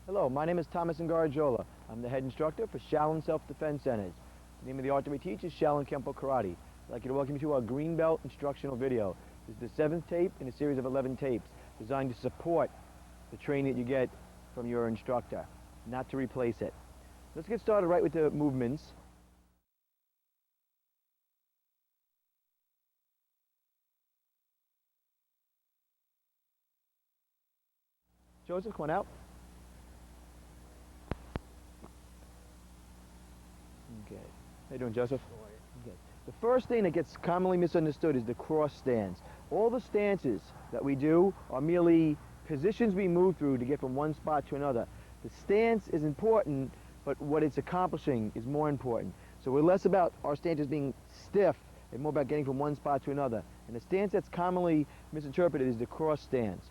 Hello, my name is Thomas Ngarajola. I'm the head instructor for Shihan Self-Defense Centers. The name of the art that we teach is Shihan Kempo Karate. I'd like you to welcome you to our Green Belt instructional video. This is the 7th tape in a series of 11 tapes designed to support the training that you get from your instructor, not to replace it. Let's get started right with the movements. Joseph, come on out. Okay. How you doing, Joseph? Okay. The first thing that gets commonly misunderstood is the cross stance. All the stances that we do are merely positions we move through to get from one spot to another. The stance is important, but what it's accomplishing is more important. So we're less about our stances being stiff and more about getting from one spot to another. And the stance that's commonly misinterpreted is the cross stance,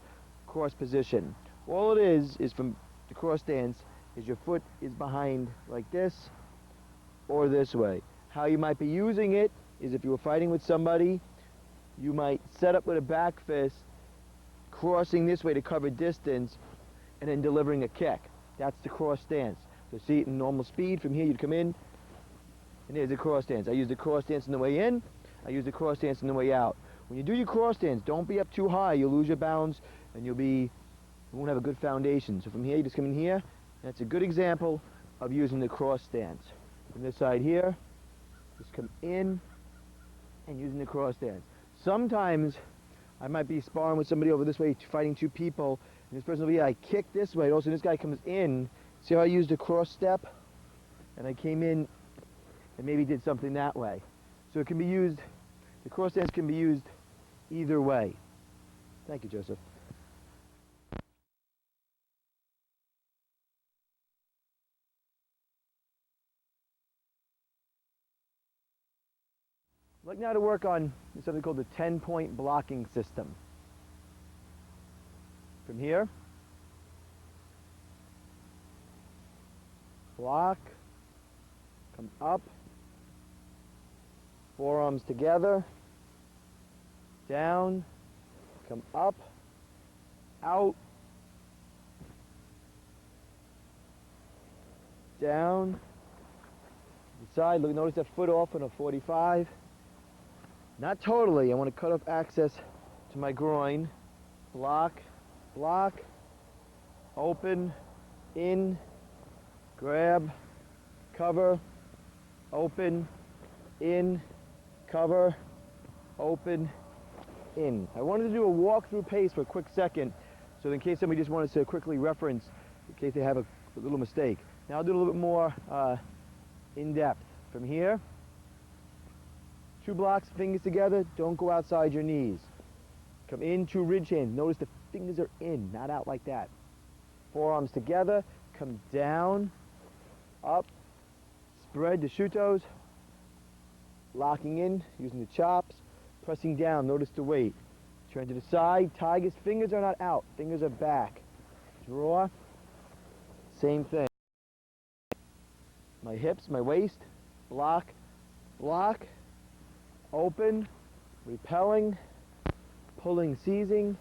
cross position. All it is from the cross stance is your foot is behind like this or this way. How you might be using it is if you were fighting with somebody, you might set up with a back fist, crossing this way to cover distance, and then delivering a kick. That's the cross stance. So see it in normal speed. From here you'd come in, and there's the cross stance. I use the cross stance on the way in, I use the cross stance on the way out. When you do your cross stance, don't be up too high. You'll lose your balance, and you won't have a good foundation. So from here, you just come in here. That's a good example of using the cross stance. From this side here, just come in and using the cross stance. Sometimes I might be sparring with somebody over this way, fighting two people, and this person over here, I kick this way. Also, this guy comes in. See how I used a cross step? And I came in and maybe did something that way. So it can be used, the cross stance can be used either way. Thank you, Joseph. I'd like now to work on something called the 10-point blocking system. From here, block, come up, forearms together, down, come up, out, down, to the side. Look, notice that foot off on a 45. Not totally. I want to cut off access to my groin. Block, block, open, in, grab, cover, open, in, cover, open, in. I wanted to do a walk-through pace for a quick second, so in case somebody just wanted to quickly reference, in case they have a little mistake. Now I'll do a little bit more in-depth. From here, 2 blocks, fingers together, don't go outside your knees. Come into ridge hands. Notice the fingers are in, not out like that. Forearms together, come down, up, spread the shoe toes, locking in, using the chops, pressing down, notice the weight. Turn to the side, tigers, fingers are not out, fingers are back. Draw, same thing. My hips, my waist, block, block, open, repelling, pulling, seizing,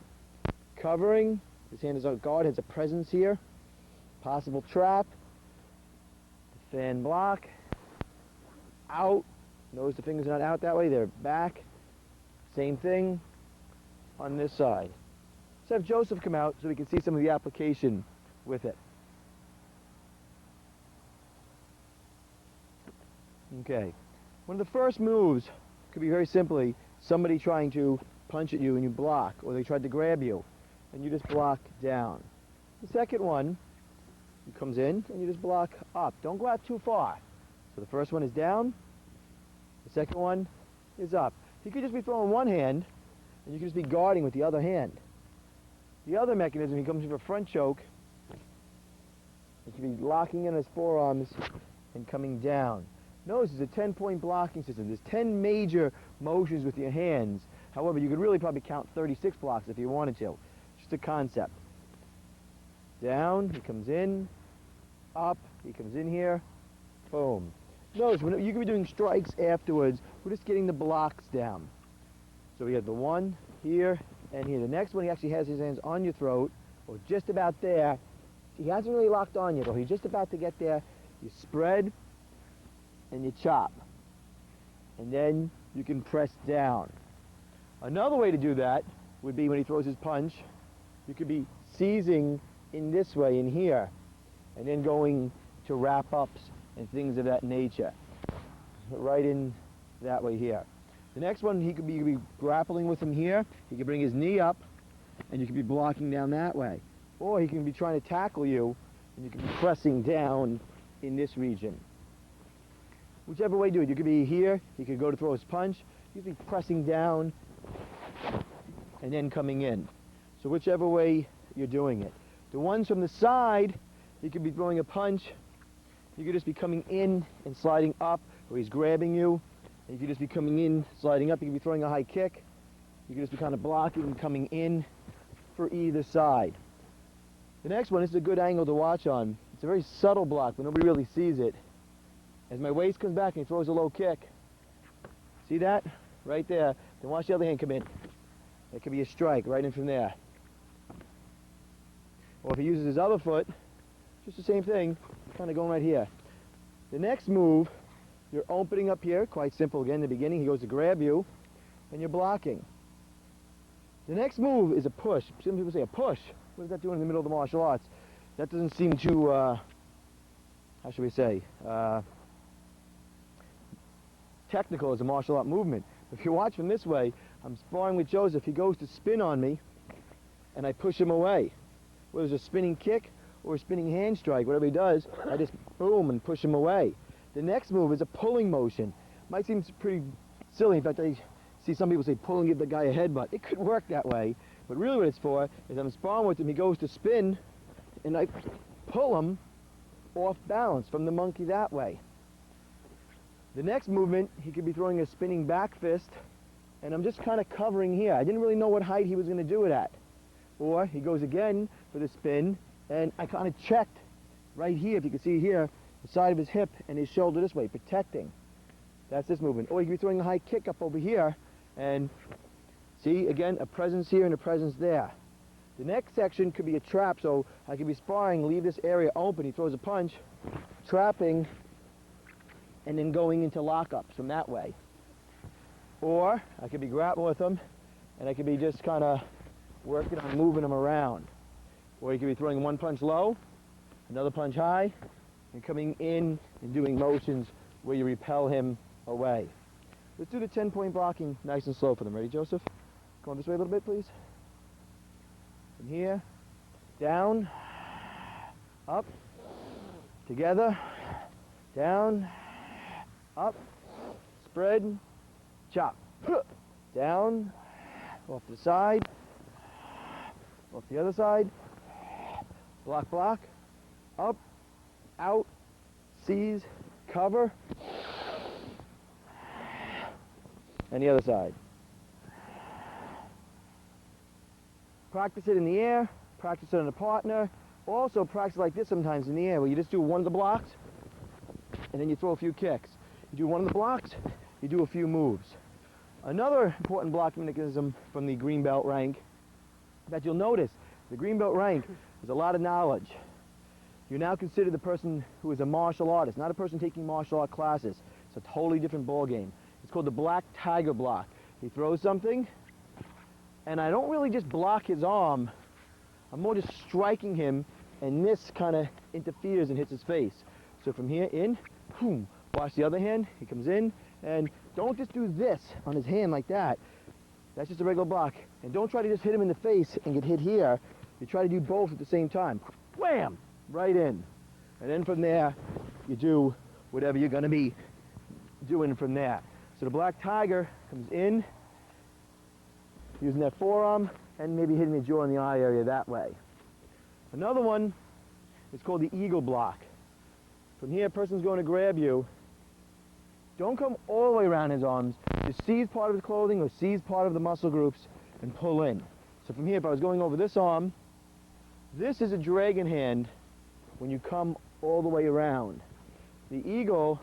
covering. This hand is on guard, has a presence here. Possible trap. Fan block. Out. Notice the fingers are not out that way, they're back. Same thing on this side. Let's have Joseph come out so we can see some of the application with it. Okay. One of the first moves could be very simply somebody trying to punch at you and you block, or they tried to grab you and you just block down. The second one, he comes in and you just block up. Don't go out too far. So the first one is down, the second one is up. He could just be throwing one hand and you could just be guarding with the other hand. The other mechanism, he comes in for a front choke. He could be locking in his forearms and coming down. Notice it's a 10-point blocking system. There's 10 major motions with your hands. However, you could really probably count 36 blocks if you wanted to. Just a concept. Down, he comes in. Up, he comes in here. Boom. Notice, you could be doing strikes afterwards. We're just getting the blocks down. So we have the one here and here. The next one, he actually has his hands on your throat, or just about there, he hasn't really locked on yet, or he's just about to get there. You spread and you chop. And then you can press down. Another way to do that would be when he throws his punch, you could be seizing in this way in here, and then going to wrap-ups and things of that nature. Right in that way here. The next one, you could be grappling with him here. He could bring his knee up, and you could be blocking down that way. Or he can be trying to tackle you, and you can be pressing down in this region. Whichever way you do it. You could be here, he could go to throw his punch, you could be pressing down and then coming in. So whichever way you're doing it. The ones from the side, he could be throwing a punch, you could just be coming in and sliding up, or he's grabbing you, and you could just be coming in, sliding up, you could be throwing a high kick, you could just be kind of blocking and coming in for either side. The next one, this is a good angle to watch on. It's a very subtle block, but nobody really sees it. As my waist comes back and he throws a low kick. See that? Right there. Then watch the other hand come in. That could be a strike right in from there. Or if he uses his other foot, just the same thing, kind of going right here. The next move, you're opening up here, quite simple again in the beginning. He goes to grab you, and you're blocking. The next move is a push. Some people say a push. What is that doing in the middle of the martial arts? That doesn't seem too, how should we say, technical as a martial art movement. If you watch from this way, I'm sparring with Joseph. He goes to spin on me, and I push him away. Whether it's a spinning kick or a spinning hand strike, whatever he does, I just boom and push him away. The next move is a pulling motion. Might seem pretty silly. In fact, I see some people say pull and give the guy a headbutt. It could work that way, but really what it's for is I'm sparring with him. He goes to spin, and I pull him off balance from the monkey that way. The next movement, he could be throwing a spinning back fist, and I'm just kind of covering here. I didn't really know what height he was going to do it at. Or he goes again for the spin, and I kind of checked right here, if you can see here, the side of his hip and his shoulder this way, protecting. That's this movement. Or he could be throwing a high kick up over here, and see, again, a presence here and a presence there. The next section could be a trap, so I could be sparring, leave this area open, he throws a punch, trapping, and then going into lockups from that way. Or I could be grappling with him, and I could be just kind of working on moving him around. Or he could be throwing one punch low, another punch high, and coming in and doing motions where you repel him away. Let's do the 10-point blocking nice and slow for them. Ready, Joseph? Go on this way a little bit, please. From here, down, up, together, down, up, spread, chop, down, off the side, off the other side, block, block, up, out, seize, cover, and the other side. Practice it in the air, practice it on a partner, also practice like this sometimes in the air where you just do one of the blocks and then you throw a few kicks. You do one of the blocks, you do a few moves. Another important blocking mechanism from the green belt rank that you'll notice, the green belt rank is a lot of knowledge. You're now considered the person who is a martial artist, not a person taking martial art classes. It's a totally different ball game. It's called the black tiger block. He throws something, and I don't really just block his arm. I'm more just striking him, and this kind of interferes and hits his face. So from here in, boom. Watch the other hand, he comes in, and don't just do this on his hand like that. That's just a regular block. And don't try to just hit him in the face and get hit here. You try to do both at the same time. Wham! Right in. And then from there, you do whatever you're going to be doing from there. So the black tiger comes in, using that forearm, and maybe hitting the jaw in the eye area that way. Another one is called the eagle block. From here, a person's going to grab you. Don't come all the way around his arms. Just seize part of his clothing or seize part of the muscle groups and pull in. So from here, if I was going over this arm, this is a dragon hand when you come all the way around. The eagle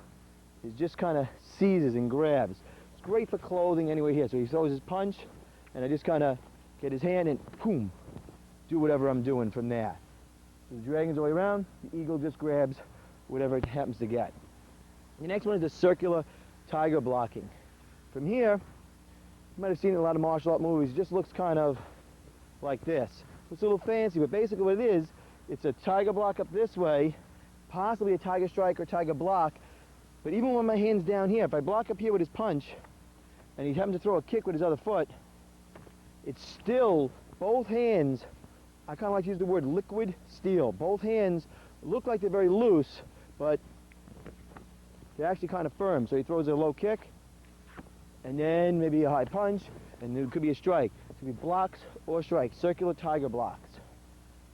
is just kind of seizes and grabs. It's great for clothing anyway here. So he throws his punch, and I just kind of get his hand and boom, do whatever I'm doing from there. So the dragon's all the way around, the eagle just grabs whatever it happens to get. The next one is the circular tiger blocking. From here, you might have seen it in a lot of martial art movies, it just looks kind of like this. It's a little fancy, but basically what it is, it's a tiger block up this way, possibly a tiger strike or tiger block, but even when my hand's down here, if I block up here with his punch, and he happens to throw a kick with his other foot, it's still, both hands, I kind of like to use the word liquid steel. Both hands look like they're very loose, but they're actually kind of firm. So he throws a low kick, and then maybe a high punch, and it could be a strike. It could be blocks or strikes, circular tiger blocks.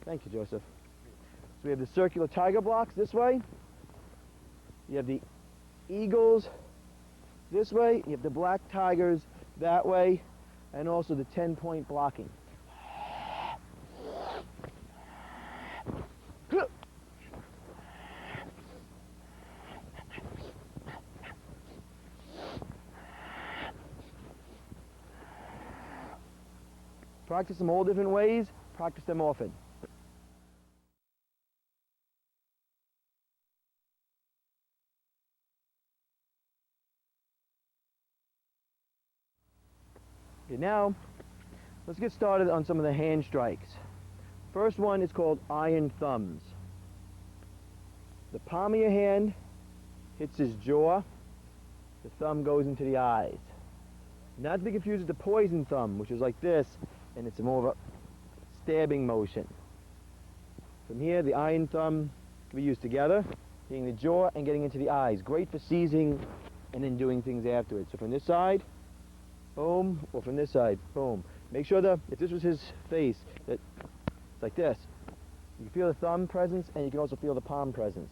Thank you, Joseph. So we have the circular tiger blocks this way. You have the eagles this way. You have the black tigers that way, and also the 10-point blocking. Practice them all different ways, practice them often. Okay, now let's get started on some of the hand strikes. First one is called iron thumbs. The palm of your hand hits his jaw, the thumb goes into the eyes. Not to be confused with the poison thumb, which is like this, and it's more of a stabbing motion. From here, the iron thumb can be used together, hitting the jaw and getting into the eyes. Great for seizing and then doing things afterwards. So from this side, boom, or from this side, boom. Make sure that if this was his face, that it's like this. You can feel the thumb presence, and you can also feel the palm presence.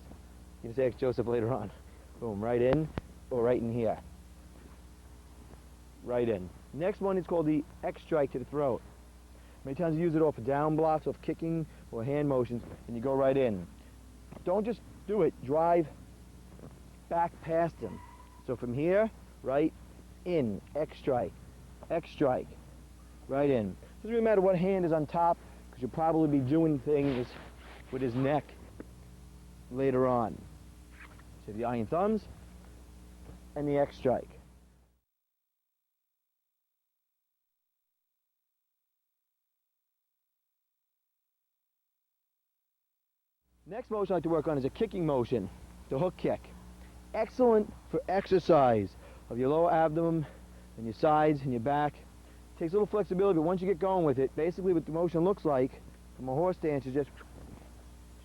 You can ask Joseph later on. Boom, right in, or right in here. Right in. Next one is called the X strike to the throat. Many times you use it off of down blocks, off kicking, or hand motions, and you go right in. Don't just do it, drive back past him. So from here, right in, X strike, right in. Doesn't really matter what hand is on top, because you'll probably be doing things with his neck later on. So the iron thumbs and the X strike. Next motion I like to work on is a kicking motion, the hook kick. Excellent for exercise of your lower abdomen and your sides and your back. Takes a little flexibility, but once you get going with it, basically what the motion looks like from a horse stance is just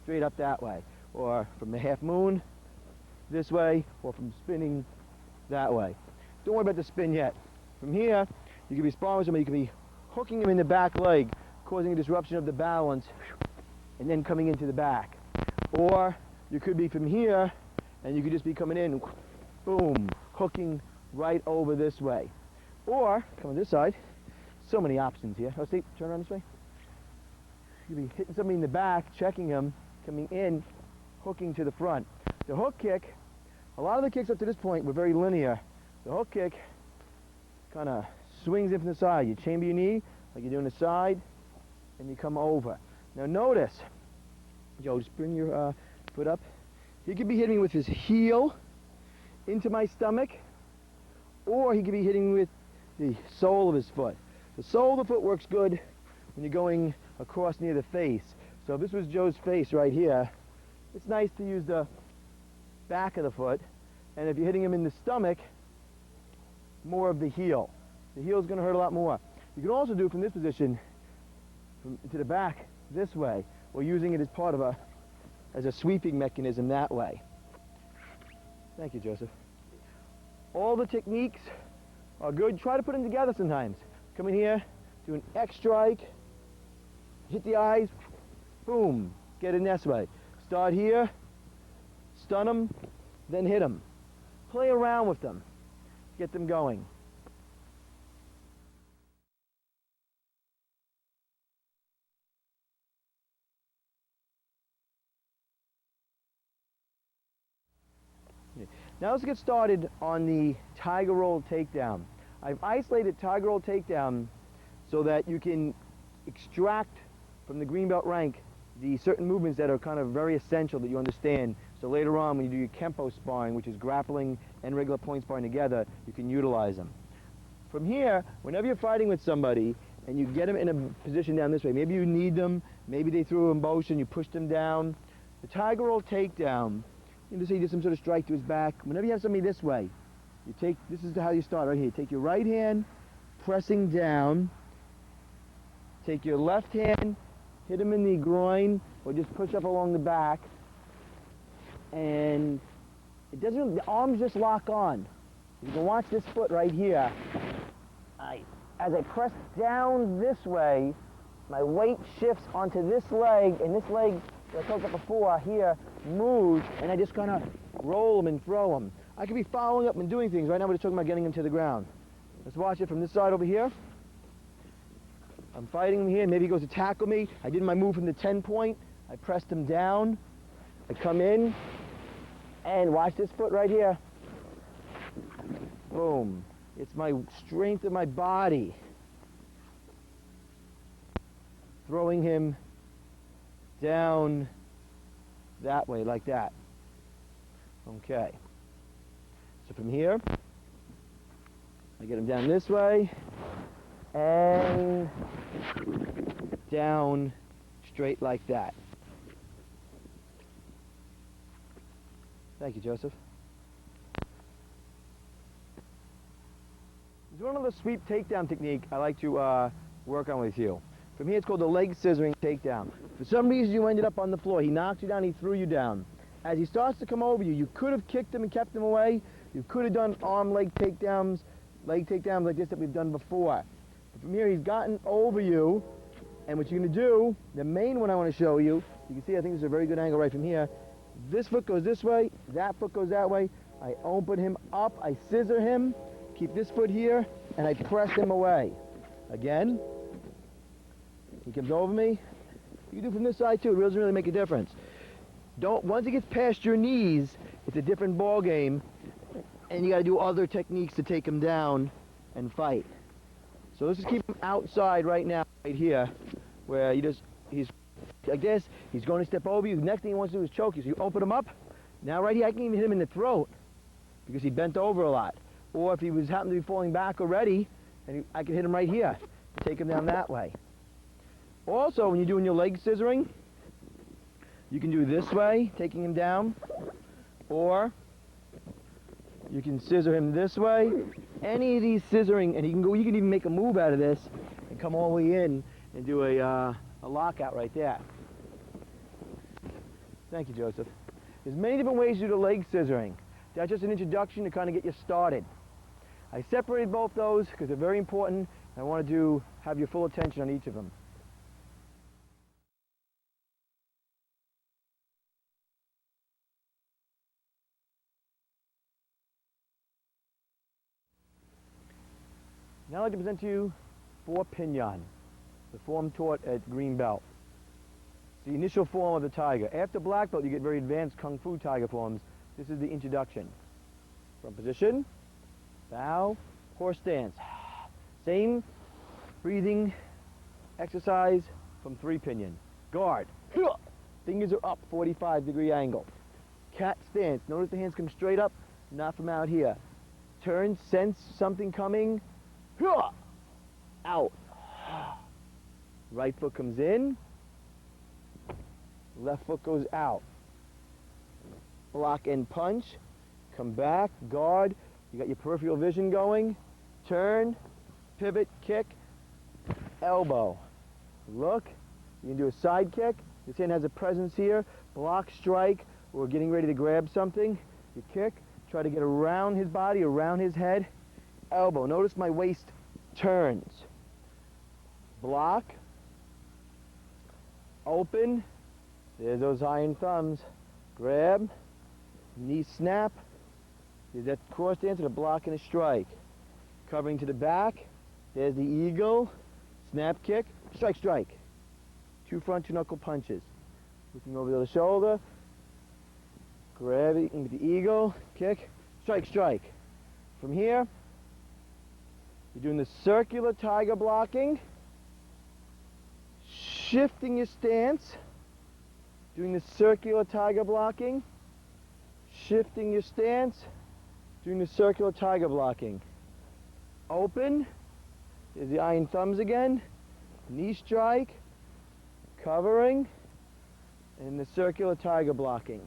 straight up that way, or from the half moon this way, or from spinning that way. Don't worry about the spin yet. From here, you can be sparring with somebody, you can be hooking him in the back leg, causing a disruption of the balance, and then coming into the back. Or you could be from here, and you could just be coming in, boom, hooking right over this way. Or, come on this side, so many options here. Oh, see, turn around this way. You could be hitting somebody in the back, checking him, coming in, hooking to the front. The hook kick, a lot of the kicks up to this point were very linear. The hook kick kind of swings in from the side. You chamber your knee, like you're doing the side, and you come over. Now notice, Joe, just bring your foot up. He could be hitting me with his heel into my stomach, or he could be hitting me with the sole of his foot. The sole of the foot works good when you're going across near the face. So if this was Joe's face right here, it's nice to use the back of the foot, and if you're hitting him in the stomach, more of the heel. The heel is going to hurt a lot more. You can also do from this position, to the back, this way, or using it as part of as a sweeping mechanism that way. Thank you, Joseph. All the techniques are good. Try to put them together sometimes. Come in here, do an X strike, hit the eyes, boom, get in this way. Start here, stun them, then hit them. Play around with them. Get them going. Now let's get started on the tiger roll takedown. I've isolated tiger roll takedown so that you can extract from the green belt rank the certain movements that are kind of very essential that you understand. So later on, when you do your Kempo sparring, which is grappling and regular point sparring together, you can utilize them. From here, whenever you're fighting with somebody and you get them in a position down this way, maybe you need them, maybe they threw a motion, you pushed them down. The tiger roll takedown, you know, say you did some sort of strike to his back. Whenever you have somebody this way, you take, this is how you start right here. You take your right hand, pressing down, take your left hand, hit him in the groin, or just push up along the back, and it doesn't, the arms just lock on. You can watch this foot right here. As I press down this way, my weight shifts onto this leg, and this leg, that I talked about before, here, moves, and I just kind of roll them and throw them. I could be following up and doing things. Right now we're just talking about getting them to the ground. Let's watch it from this side over here. I'm fighting him here, maybe he goes to tackle me. I did my move from the 10-point. I pressed him down. I come in, and watch this foot right here. Boom. It's my strength of my body. Throwing him down that way, like that. Okay. So from here, I get him down this way, and down straight like that. Thank you, Joseph. There's one other sweep takedown technique I like to work on with you. From here, it's called the leg scissoring takedown. For some reason, you ended up on the floor. He knocked you down, he threw you down. As he starts to come over you, you could have kicked him and kept him away. You could have done leg takedowns like this that we've done before. But from here, he's gotten over you, and what you're going to do, the main one I want to show you, you can see I think this is a very good angle right from here. This foot goes this way, that foot goes that way. I open him up, I scissor him, keep this foot here, and I press him away. Again, he comes over me. You can do from this side too, it doesn't really make a difference. Once it gets past your knees, it's a different ball game, and you got to do other techniques to take him down and fight. So let's just keep him outside right now, right here, where he's like this, he's going to step over you. The next thing he wants to do is choke you. So you open him up. Now right here, I can even hit him in the throat because he bent over a lot. Or if he was happened to be falling back already, I could hit him right here to take him down that way. Also, when you're doing your leg scissoring, you can do this way, taking him down, or you can scissor him this way. Any of these scissoring, and you can even make a move out of this and come all the way in and do a lockout right there. Thank you, Joseph. There's many different ways to do the leg scissoring. That's just an introduction to kind of get you started. I separated both those because they're very important, and I want to have your full attention on each of them. Now I'd like to present to you 4 Pinyon, the form taught at Green Belt. It's the initial form of the tiger. After black belt, you get very advanced Kung Fu tiger forms. This is the introduction. From position, bow, horse stance. Same breathing exercise from 3 Pinyon. Guard. Fingers are up, 45-degree angle. Cat stance. Notice the hands come straight up, not from out here. Turn, sense something coming. Out. Right foot comes in. Left foot goes out. Block and punch. Come back. Guard. You got your peripheral vision going. Turn. Pivot. Kick. Elbow. Look. You can do a side kick. This hand has a presence here. Block, strike. We're getting ready to grab something. You kick. Try to get around his body, around his head. Elbow. Notice my waist turns. Block. Open. There's those iron thumbs. Grab. Knee snap. There's that cross stance and a block and a strike. Covering to the back. There's the eagle. Snap kick. Strike, strike. 2 front, 2 knuckle punches. Looking over the shoulder. Grabbing with the eagle. Kick. Strike, strike. From here, you're doing the circular tiger blocking, shifting your stance, doing the circular tiger blocking, shifting your stance, doing the circular tiger blocking. Open, there's the iron thumbs again, knee strike, covering, and the circular tiger blocking.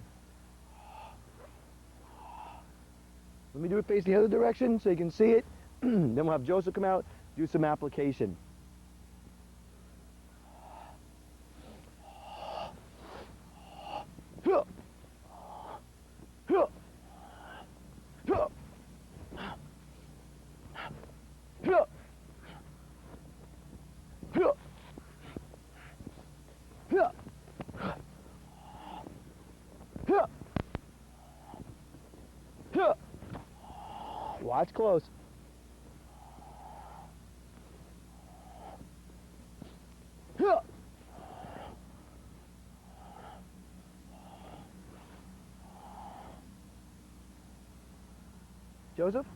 Let me do it facing the other direction so you can see it. Then we'll have Joseph come out, do some application. Watch close. Joseph?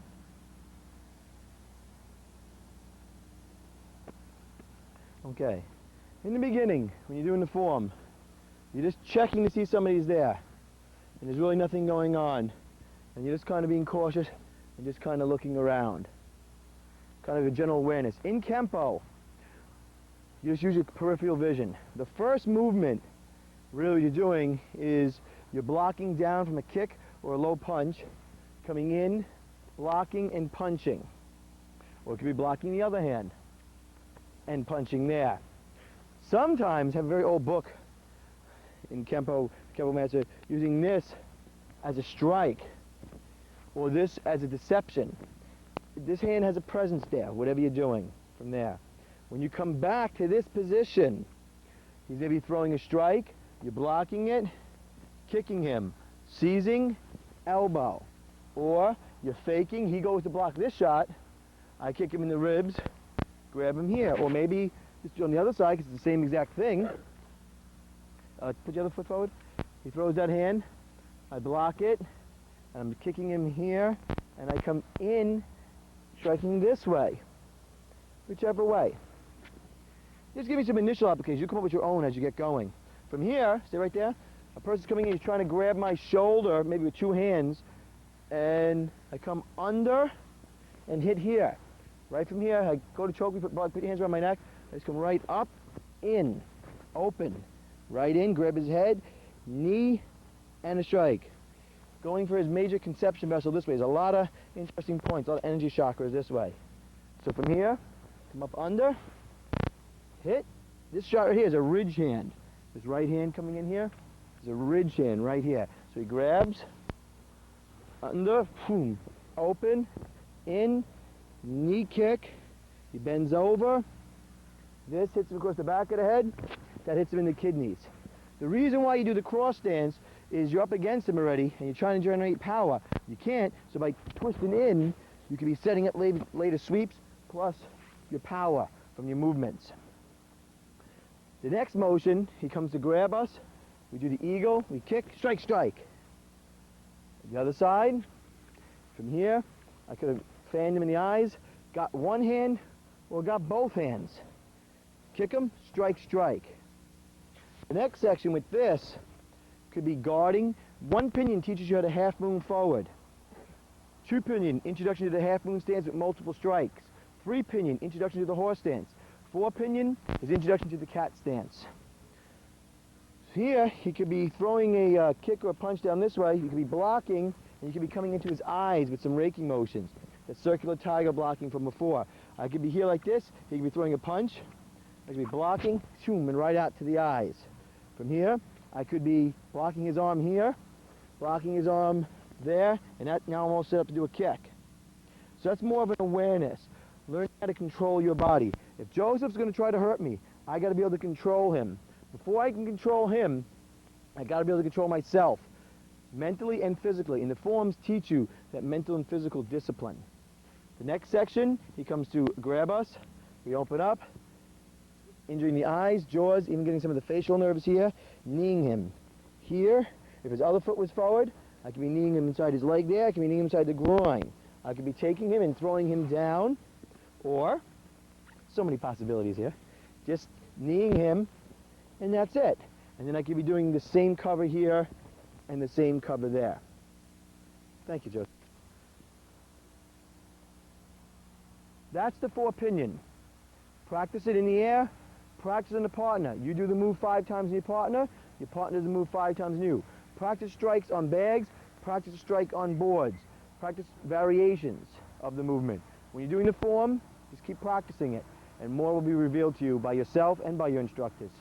Okay. In the beginning, when you're doing the form, you're just checking to see somebody's there. And there's really nothing going on. And you're just kind of being cautious and just kind of looking around. Kind of a general awareness. In Kempo, you just use your peripheral vision. The first movement really you're doing is you're blocking down from a kick or a low punch, coming in, blocking and punching. Or it could be blocking the other hand and punching there. Sometimes have a very old book in Kempo Master using this as a strike or this as a deception. This hand has a presence there, whatever you're doing from there. When you come back to this position, he's going to be throwing a strike, you're blocking it, kicking him, seizing, elbow. Or you're faking, he goes to block this shot, I kick him in the ribs, grab him here. Or maybe just on the other side, because it's the same exact thing. Put your other foot forward. He throws that hand, I block it, and I'm kicking him here, and I come in, striking this way, whichever way. Just give me some initial applications. You come up with your own as you get going. From here, stay right there. A person's coming in, he's trying to grab my shoulder, maybe with two hands, and I come under and hit here. Right from here, I go to choke me, put your hands around my neck, I just come right up, in, open, right in, grab his head, knee, and a strike. Going for his major conception vessel this way. There's a lot of interesting points, a lot of energy chakras this way. So from here, come up under, hit. This shot right here is a ridge hand. This right hand coming in here is a ridge hand right here. So he grabs, under, boom, open, in, knee kick, he bends over. This hits him across the back of the head, that hits him in the kidneys. The reason why you do the cross stance is you're up against him already and you're trying to generate power. You can't, so by twisting in, you can be setting up later sweeps plus your power from your movements. The next motion, he comes to grab us. We do the eagle, we kick, strike, strike. The other side, from here, I could have fanned him in the eyes, got one hand or got both hands. Kick him, strike, strike. The next section with this could be guarding. One pinion teaches you how to half moon forward. Two pinion, introduction to the half moon stance with multiple strikes. Three pinion, introduction to the horse stance. Four pinion is introduction to the cat stance. Here, he could be throwing a kick or a punch down this way. He could be blocking, and he could be coming into his eyes with some raking motions. The circular tiger blocking from before. I could be here like this. He could be throwing a punch. I could be blocking, shoom, and right out to the eyes. From here, I could be blocking his arm here, blocking his arm there, and that now I'm all set up to do a kick. So that's more of an awareness. Learn how to control your body. If Joseph's going to try to hurt me, I got to be able to control him. Before I can control him, I got to be able to control myself, mentally and physically. And the forms teach you that mental and physical discipline. The next section, he comes to grab us. We open up, injuring the eyes, jaws, even getting some of the facial nerves here, kneeing him. Here, if his other foot was forward, I could be kneeing him inside his leg there. I could be kneeing him inside the groin. I could be taking him and throwing him down, or, so many possibilities here, just kneeing him, and that's it. And then I could be doing the same cover here and the same cover there. Thank you, Joseph. That's the four pinion. Practice it in the air, practice in the partner. You do the move 5 times in your partner does the move 5 times in you. Practice strikes on bags, practice a strike on boards. Practice variations of the movement. When you're doing the form, just keep practicing it, and more will be revealed to you by yourself and by your instructors.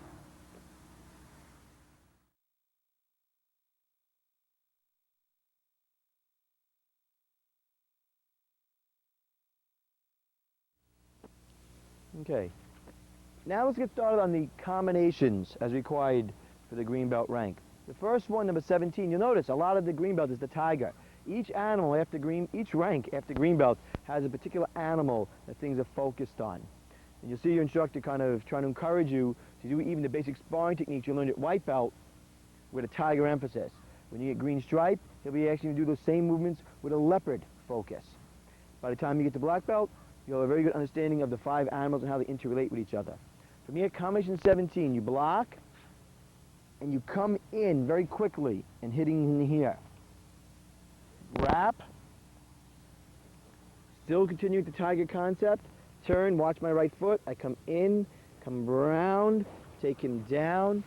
Okay, now let's get started on the combinations as required for the green belt rank. The first one, number 17, you'll notice a lot of the green belt is the tiger. Each rank after green belt has a particular animal that things are focused on. And you'll see your instructor kind of trying to encourage you to do even the basic sparring techniques you learned at white belt with a tiger emphasis. When you get green stripe, he'll be asking you to do those same movements with a leopard focus. By the time you get to black belt, you'll have a very good understanding of the 5 animals and how they interrelate with each other. From here, combination 17, you block and you come in very quickly and hitting in here. Wrap, still continue with the tiger concept, turn, watch my right foot, I come in, come around, take him down,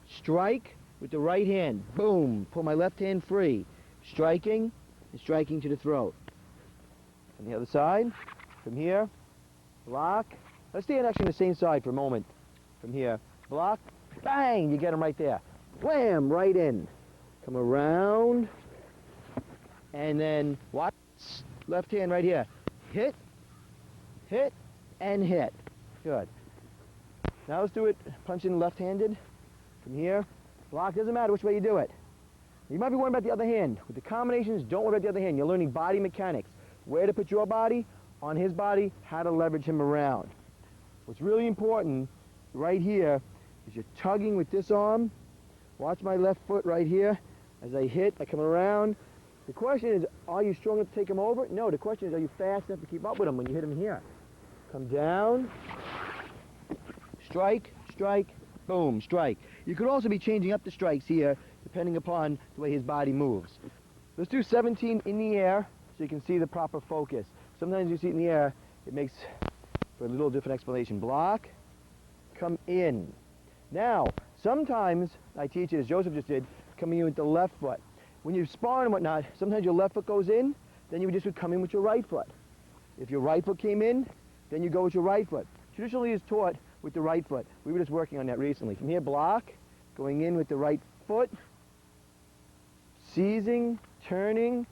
strike with the right hand, boom, pull my left hand free, striking and striking to the throat. On the other side, from here, block, let's stand actually on the same side for a moment. From here, block, bang, you get him right there, wham, right in, come around, and then watch, left hand right here. Hit, hit, and hit. Good. Now let's do it punching left-handed. From here, block, doesn't matter which way you do it. You might be worrying about the other hand. With the combinations, don't worry about the other hand. You're learning body mechanics. Where to put your body on his body, how to leverage him around. What's really important right here is you're tugging with this arm. Watch my left foot right here. As I hit, I come around. The question is, are you strong enough to take him over? No, the question is, are you fast enough to keep up with him when you hit him here? Come down, strike, strike, boom, strike. You could also be changing up the strikes here, depending upon the way his body moves. Let's do 17 in the air, so you can see the proper focus. Sometimes you see it in the air, it makes for a little different explanation. Block, come in. Now, sometimes I teach it, as Joseph just did, coming in with the left foot. When you spar and whatnot, sometimes your left foot goes in, then you just would come in with your right foot. If your right foot came in, then you go with your right foot. Traditionally it's taught with the right foot. We were just working on that recently. From here, block, going in with the right foot, seizing, turning,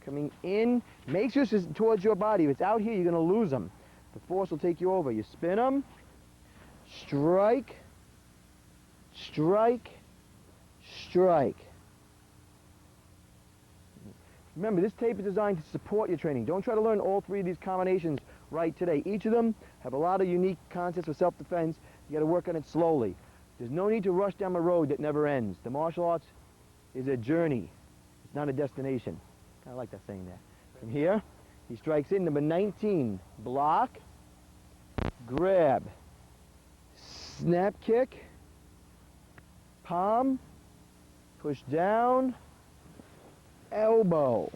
coming in. Make sure it's towards your body. If it's out here, you're going to lose them. The force will take you over. You spin them, strike, strike, strike. Remember, this tape is designed to support your training. Don't try to learn all 3 of these combinations right today. Each of them have a lot of unique concepts for self-defense. You got to work on it slowly. There's no need to rush down a road that never ends. The martial arts is a journey. It's not a destination. I like that saying there. From here, he strikes in. Number 19, block, grab, snap kick, palm, push down, elbow.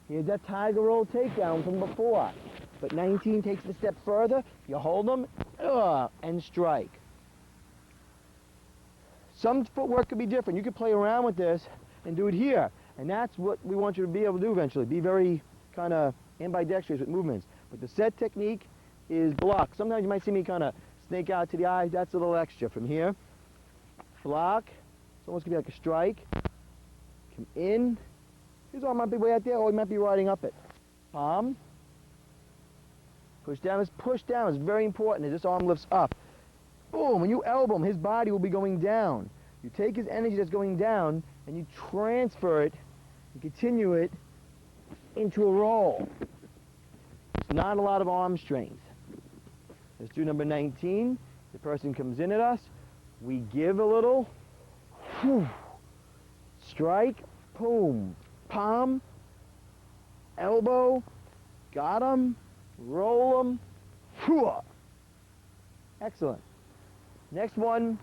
Here's that tiger roll takedown from before. But 19 takes it a step further. You hold them, and strike. Some footwork could be different. You could play around with this and do it here. And that's what we want you to be able to do eventually. Be very kind of ambidextrous with movements. But the set technique is block. Sometimes you might see me kind of snake out to the eyes. That's a little extra. From here, block. It's almost going to be like a strike. Come in. His arm might be way out there, or he might be riding up it. Palm. Push down. This push down is very important as this arm lifts up. Boom. When you elbow him, his body will be going down. You take his energy that's going down and you transfer it and continue it into a roll. It's not a lot of arm strength. Let's do number 19. The person comes in at us. We give a little. Whew. Strike. Boom. Palm. Elbow. Got him. Roll him. Excellent. Next one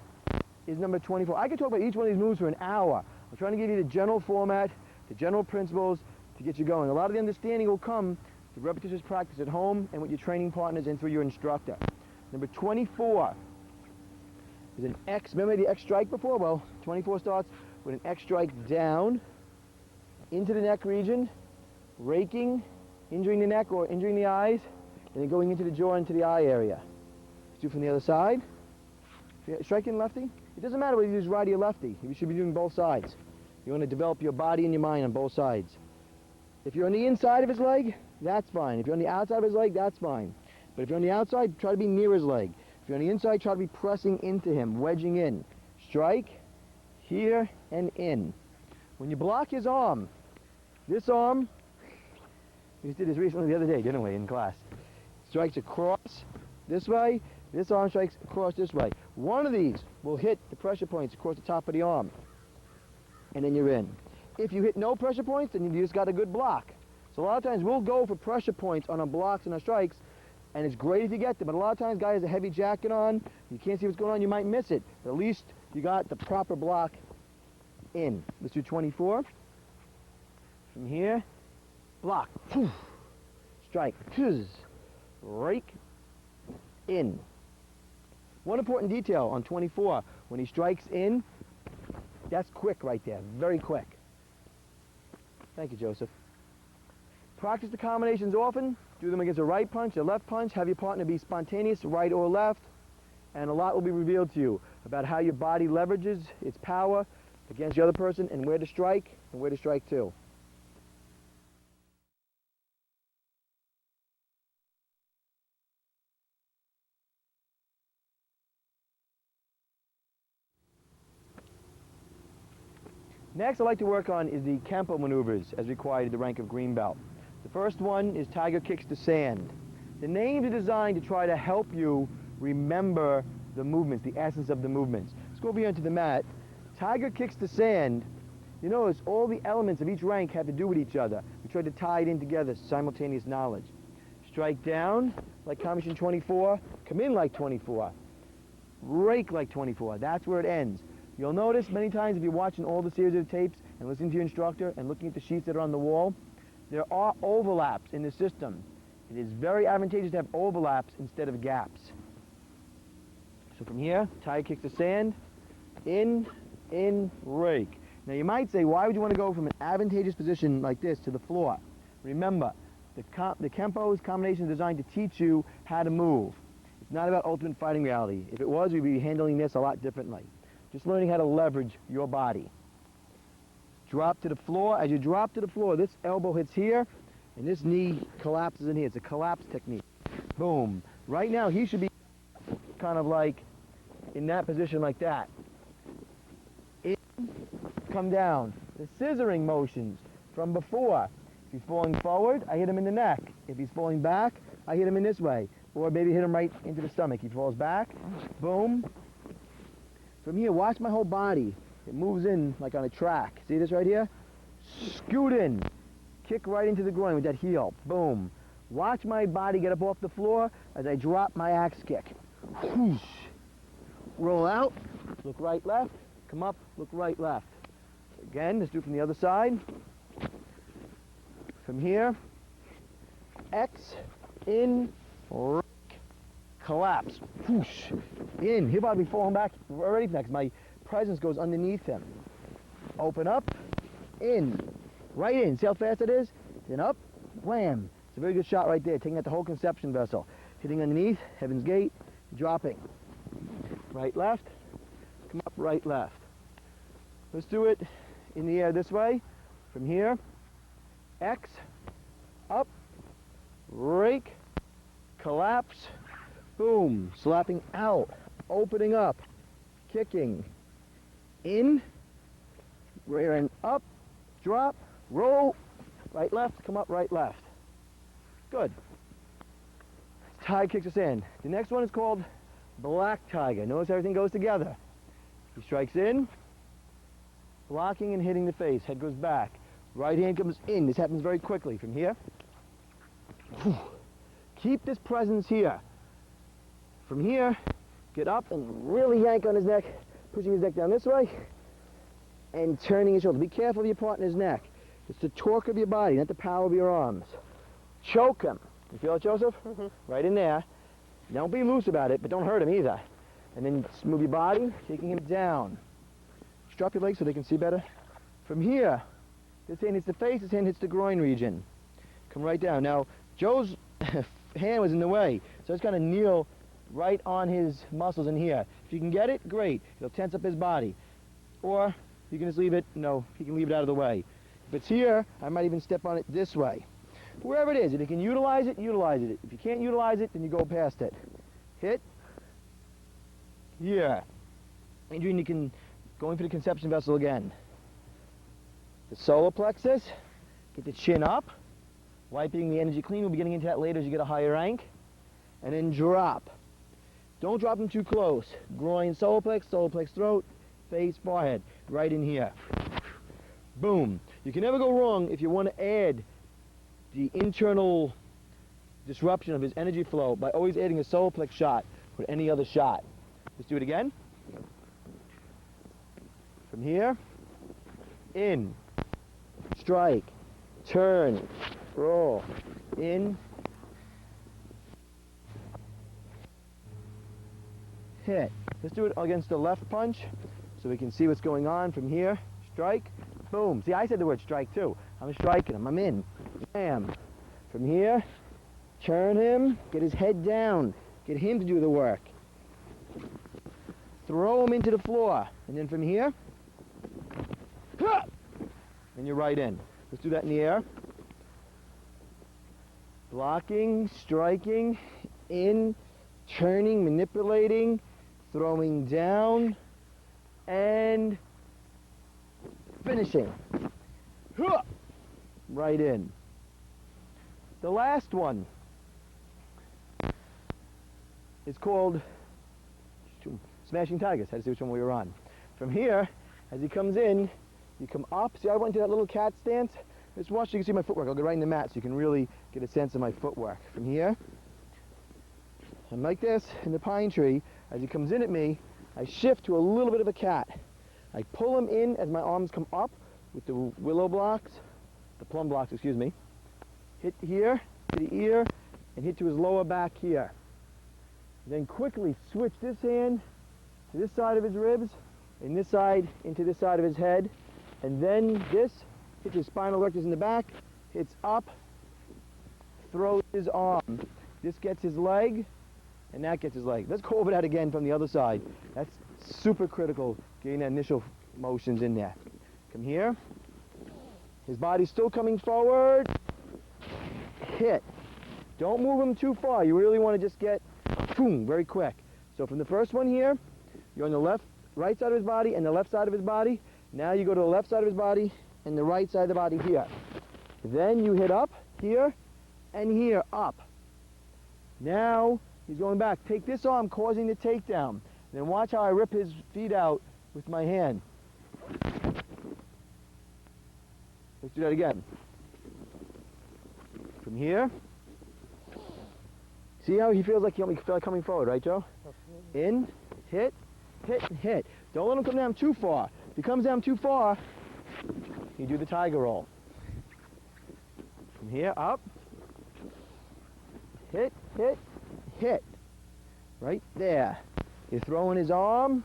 is number 24. I could talk about each one of these moves for an hour. I'm trying to give you the general format, the general principles to get you going. A lot of the understanding will come through repetitious practice at home and with your training partners and through your instructor. Number 24 is an X. Remember the X strike before? Well, 24 starts with an X strike down into the neck region, raking, injuring the neck or injuring the eyes, and then going into the jaw, into the eye area. Let's do from the other side. Striking lefty? It doesn't matter whether you use righty or lefty. You should be doing both sides. You want to develop your body and your mind on both sides. If you're on the inside of his leg, that's fine. If you're on the outside of his leg, that's fine. But if you're on the outside, try to be near his leg. If you're on the inside, try to be pressing into him, wedging in. Strike, here, and in. When you block his arm, this arm, we just did this recently the other day, didn't we, in class? Strikes across this way, this arm strikes across this way. One of these will hit the pressure points across the top of the arm, and then you're in. If you hit no pressure points, then you just got a good block. So a lot of times we'll go for pressure points on our blocks and our strikes, and it's great if you get them, but a lot of times guy has a heavy jacket on, you can't see what's going on, you might miss it. But at least you got the proper block in. Let's do 24. From here, block, strike, rake, in. One important detail on 24, when he strikes in, that's quick right there, very quick. Thank you, Joseph. Practice the combinations often. Do them against a right punch, a left punch. Have your partner be spontaneous, right or left. And a lot will be revealed to you about how your body leverages its power against the other person and where to strike and where to strike to. Next, I'd like to work on is the Kempo maneuvers as required at the rank of green belt. The first one is Tiger Kicks to Sand. The names are designed to try to help you remember the movements, the essence of the movements. Let's go over here onto the mat. Tiger Kicks to Sand, you notice all the elements of each rank have to do with each other. We try to tie it in together, simultaneous knowledge. Strike down like combination 24, come in like 24, rake like 24. That's where it ends. You'll notice many times if you're watching all the series of tapes and listening to your instructor and looking at the sheets that are on the wall, there are overlaps in the system. It is very advantageous to have overlaps instead of gaps. So from here, Tiger Kicks to Sand, in, rake. Now you might say, why would you want to go from an advantageous position like this to the floor? Remember, the Kempo's combination is designed to teach you how to move. It's not about ultimate fighting reality. If it was, we'd be handling this a lot differently. Just learning how to leverage your body. Drop to the floor. As you drop to the floor, this elbow hits here, and this knee collapses in here. It's a collapse technique. Boom. Right now, he should be kind of like in that position like that. In, come down. The scissoring motions from before. If he's falling forward, I hit him in the neck. If he's falling back, I hit him in this way. Or maybe hit him right into the stomach. He falls back. Boom. From here, watch my whole body. It moves in like on a track. See this right here? Scoot in. Kick right into the groin with that heel. Boom. Watch my body get up off the floor as I drop my axe kick. Whoosh. Roll out. Look right, left. Come up. Look right, left. Again, let's do it from the other side. From here, X, in, rake, collapse. Whoosh. In. He'll probably be falling back already next. My presence goes underneath him. Open up, in, right in. See how fast it is? Then up, wham. It's a very good shot right there, taking out the whole conception vessel. Hitting underneath, Heaven's Gate, dropping. Right, left, come up, right, left. Let's do it in the air this way. From here, X, up, rake, collapse, boom, slapping out, opening up, kicking, in, rear end up, drop, roll, right, left, come up, right, left. Good. Tiger Kicks to Sand. The next one is called Black Tiger. Notice everything goes together. He strikes in, blocking and hitting the face. Head goes back. Right hand comes in. This happens very quickly. From here, keep this presence here. From here, get up and really yank on his neck. pushing his neck down this way, and turning his shoulder. Be careful of your partner's neck. It's the torque of your body, not the power of your arms. Choke him. You feel it, Joseph? Mm-hmm. Right in there. Don't be loose about it, but don't hurt him either. And then move your body, taking him down. Just drop your legs so they can see better. From here, this hand hits the face, this hand hits the groin region. Come right down. Now, Joe's hand was in the way, so it's going to kneel right on his muscles in here. If you can get it, great. It'll tense up his body. Or you can just leave it, no, he can leave it out of the way. If it's here, I might even step on it this way. But wherever it is, if you can utilize it, utilize it. If you can't utilize it, then you go past it. Hit. Here. Adrian, you can, going for the conception vessel again. The solar plexus, get the chin up, wiping the energy clean. We'll be getting into that later as you get a higher rank. And then drop. Don't drop them too close. Groin, solar plex throat, face, forehead. Right in here. Boom. You can never go wrong if you want to add the internal disruption of his energy flow by always adding a solar plex shot with any other shot. Let's do it again. From here, in, strike, turn, roll, in, hit. Let's do it against the left punch so we can see what's going on. From here, strike, boom. See, I said the word strike too. I'm striking him, I'm in. Bam. From here, turn him, get his head down, get him to do the work. Throw him into the floor, and then from here, and you're right in. Let's do that in the air. Blocking, striking, in, turning, manipulating, throwing down, and finishing. Right in. The last one is called Smashing Tigers. Had to see which one we were on. From here, as he comes in, you come up. See, I went into that little cat stance. Just watch so you can see my footwork. I'll go right in the mat so you can really get a sense of my footwork. From here, I'm like this in the pine tree. As he comes in at me, I shift to a little bit of a cat. I pull him in as my arms come up with the willow blocks, the plum blocks, excuse me. Hit here, to the ear, and hit to his lower back here. Then quickly switch this hand to this side of his ribs, and this side into this side of his head. And then this hits his spinal erectors in the back, hits up, throws his arm. This gets his leg, and that gets his leg. Let's go over that again from the other side. That's super critical, getting that initial motions in there. Come here. His body's still coming forward. Hit. Don't move him too far. You really want to just get, boom, very quick. So from the first one here, you're on the right side of his body and the left side of his body. Now you go to the left side of his body and the right side of the body here. Then you hit up here and here, up. Now he's going back. Take this arm, causing the takedown. Then watch how I rip his feet out with my hand. Let's do that again. From here. See how he feels like he's coming forward, right, Joe? In, hit, hit, hit. Don't let him come down too far. If he comes down too far, you do the tiger roll. From here, up. Hit, hit, hit. Right there. You're throwing his arm.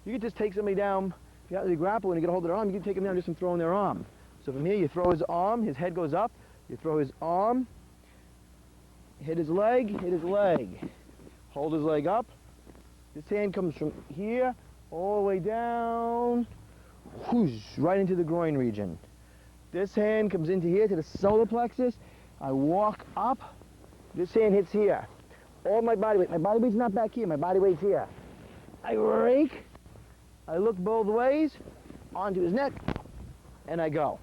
You can just take somebody down. If you have to grapple and you get a hold of their arm, you can take them down just from throwing their arm. So from here, you throw his arm, his head goes up. You throw his arm, hit his leg, hold his leg up. This hand comes from here all the way down, whoosh, right into the groin region. This hand comes into here to the solar plexus. I walk up. This hand hits here. All my body weight. My body weight's not back here. My body weight's here. I rake. I look both ways onto his neck, and I go.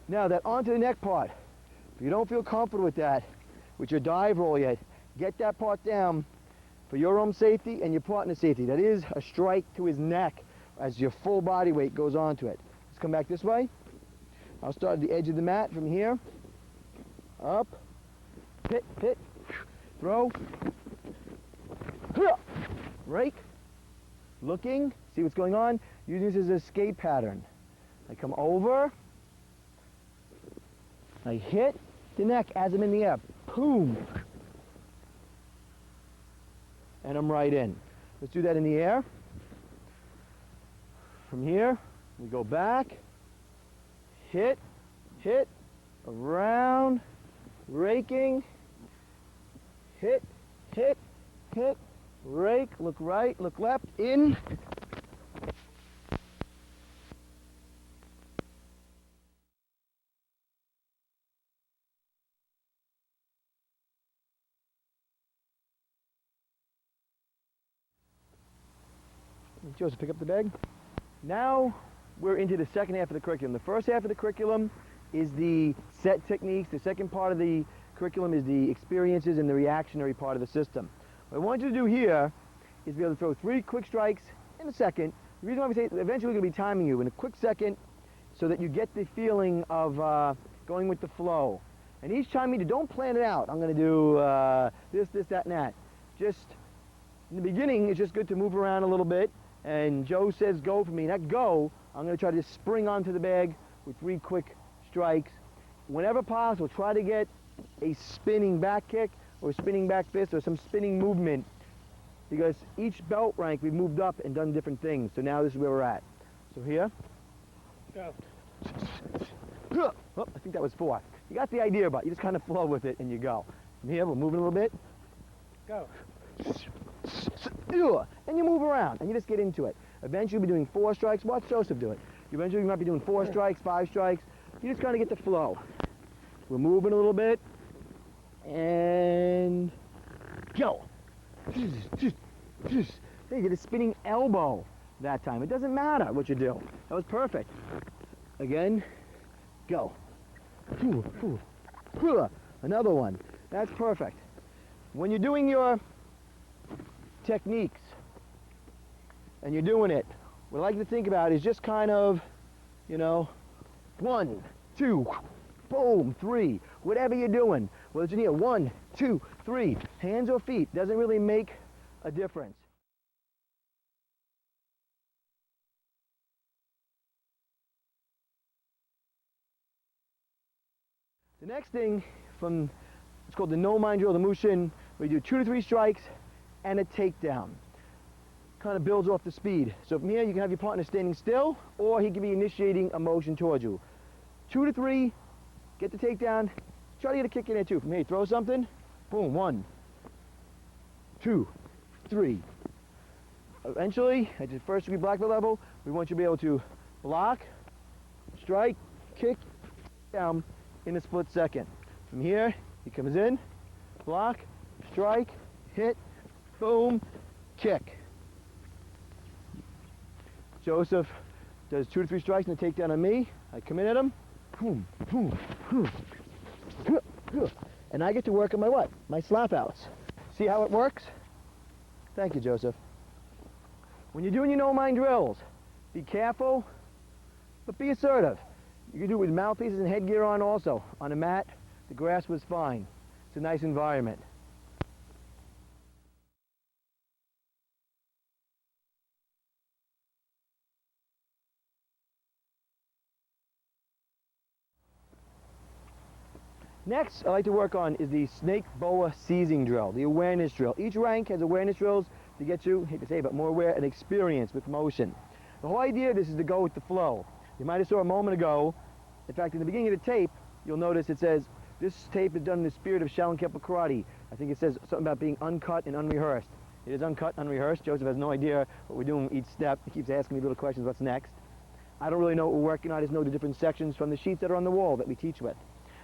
Now that onto the neck part, if you don't feel comfortable with that, with your dive roll yet, get that part down for your own safety and your partner's safety. That is a strike to his neck as your full body weight goes onto it. Let's come back this way. I'll start at the edge of the mat from here. Up, hit, hit, throw, rake, looking, see what's going on, using this as an escape pattern. I come over, I hit the neck as I'm in the air, boom, and I'm right in. Let's do that in the air. From here, we go back, hit, around, raking, hit, rake, look right, look left, in. Joseph, pick up the bag. Now we're into the second half of the curriculum. The first half of the curriculum is the set techniques. The second part of the curriculum is the experiences and the reactionary part of the system. What I want you to do here is be able to throw 3 quick strikes in a second. The reason why we say eventually we're going to be timing you in a quick second so that you get the feeling of going with the flow. And each time you do, don't plan it out. I'm going to do this, that, and that. Just in the beginning, it's just good to move around a little bit. And Joe says go for me. Not go. I'm going to try to just spring onto the bag with 3 quick strikes. Whenever possible, try to get a spinning back kick or spinning back fist or some spinning movement, because each belt rank we've moved up and done different things. So now this is where we're at. So here. Go. Oh, I think that was 4. You got the idea, but you just kind of flow with it and you go. From here, we're moving a little bit. Go. And you move around and you just get into it. Eventually you'll be doing 4 strikes. Watch Joseph do it. Eventually you might be doing 4 strikes, 5 strikes. You just kind of get the flow. We're moving a little bit. And go. Hey, you get a spinning elbow that time. It doesn't matter what you do. That was perfect. Again, go. Another one. That's perfect. When you're doing your techniques and you're doing it, what I like to think about is just kind of, 1, 2, boom, 3, whatever you're doing. Whether it's in here, 1, 2, 3, hands or feet, doesn't really make a difference. The next thing it's called the no mind drill, the Mushin, where you do 2 to 3 strikes and a takedown. Kind of builds off the speed. So from here you can have your partner standing still, or he can be initiating a motion towards you. 2 to 3, get the takedown, try to get a kick in there too. From here, throw something, boom, 1, 2, 3. Eventually, at the first degree black belt level, we want you to be able to block, strike, kick, down in a split second. From here, he comes in, block, strike, hit, boom, kick. Joseph does 2 to 3 strikes and a takedown on me. I come in at him, boom, boom, boom, and I get to work on my what? My slap outs. See how it works? Thank you, Joseph. When you're doing your no-mind drills, be careful, but be assertive. You can do it with mouthpieces and headgear on also. On a mat, the grass was fine. It's a nice environment. Next, I like to work on is the snake boa seizing drill, the awareness drill. Each rank has awareness drills to get you, hate to say it, but more aware and experience with motion. The whole idea of this is to go with the flow. You might have saw a moment ago, in fact, in the beginning of the tape, you'll notice it says, this tape is done in the spirit of Shihan karate. I think it says something about being uncut and unrehearsed. It is uncut, unrehearsed. Joseph has no idea what we're doing each step. He keeps asking me little questions, what's next? I don't really know what we're working on. I just know the different sections from the sheets that are on the wall that we teach with.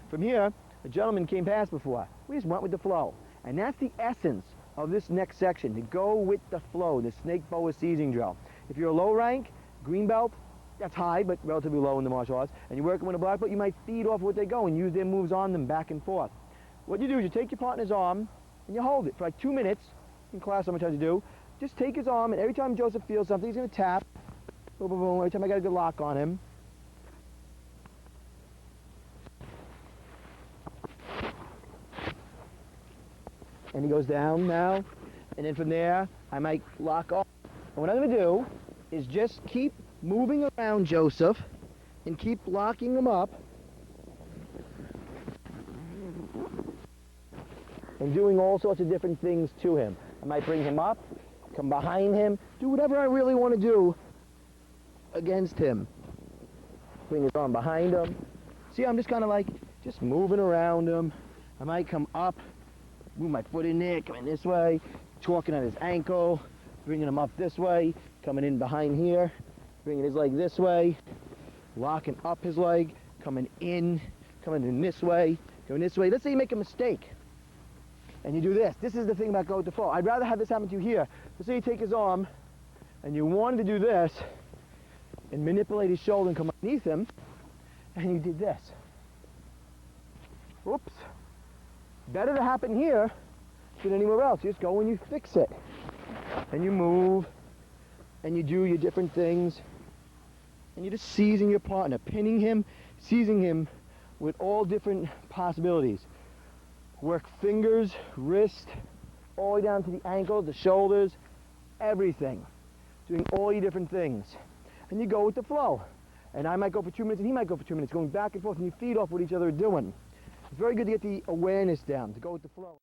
From here, a gentleman came past before. We just went with the flow. And that's the essence of this next section, to go with the flow, the snake boa seizing drill. If you're a low rank, green belt, that's high, but relatively low in the martial arts, and you're working with a black belt, you might feed off what they go and use their moves on them back and forth. What you do is you take your partner's arm and you hold it for like 2 minutes. In class, how many times you do? Just take his arm, and every time Joseph feels something, he's going to tap. Boom, boom, boom. Every time I got a good lock on him. And he goes down now, and then from there, I might lock off And what I'm going to do is just keep moving around Joseph and keep locking him up and doing all sorts of different things to him. I might bring him up, come behind him, do whatever I really want to do against him. Bring his arm behind him. See, I'm just kind of like, just moving around him. I might come up, move my foot in there, coming this way, talking on his ankle, bringing him up this way, coming in behind here, bringing his leg this way, locking up his leg, coming in this way, going this way. Let's say you make a mistake and you do this. This is the thing about go with the flow. I'd rather have this happen to you here. Let's say you take his arm and you wanted to do this and manipulate his shoulder and come underneath him, and you did this. Oops. Better to happen here than anywhere else. You just go and you fix it. And you move, and you do your different things, and you're just seizing your partner, pinning him, seizing him with all different possibilities. Work fingers, wrist, all the way down to the ankles, the shoulders, everything. Doing all your different things. And you go with the flow. And I might go for 2 minutes and he might go for 2 minutes, going back and forth, and you feed off what each other are doing. It's very good to get the awareness down, to go with the flow.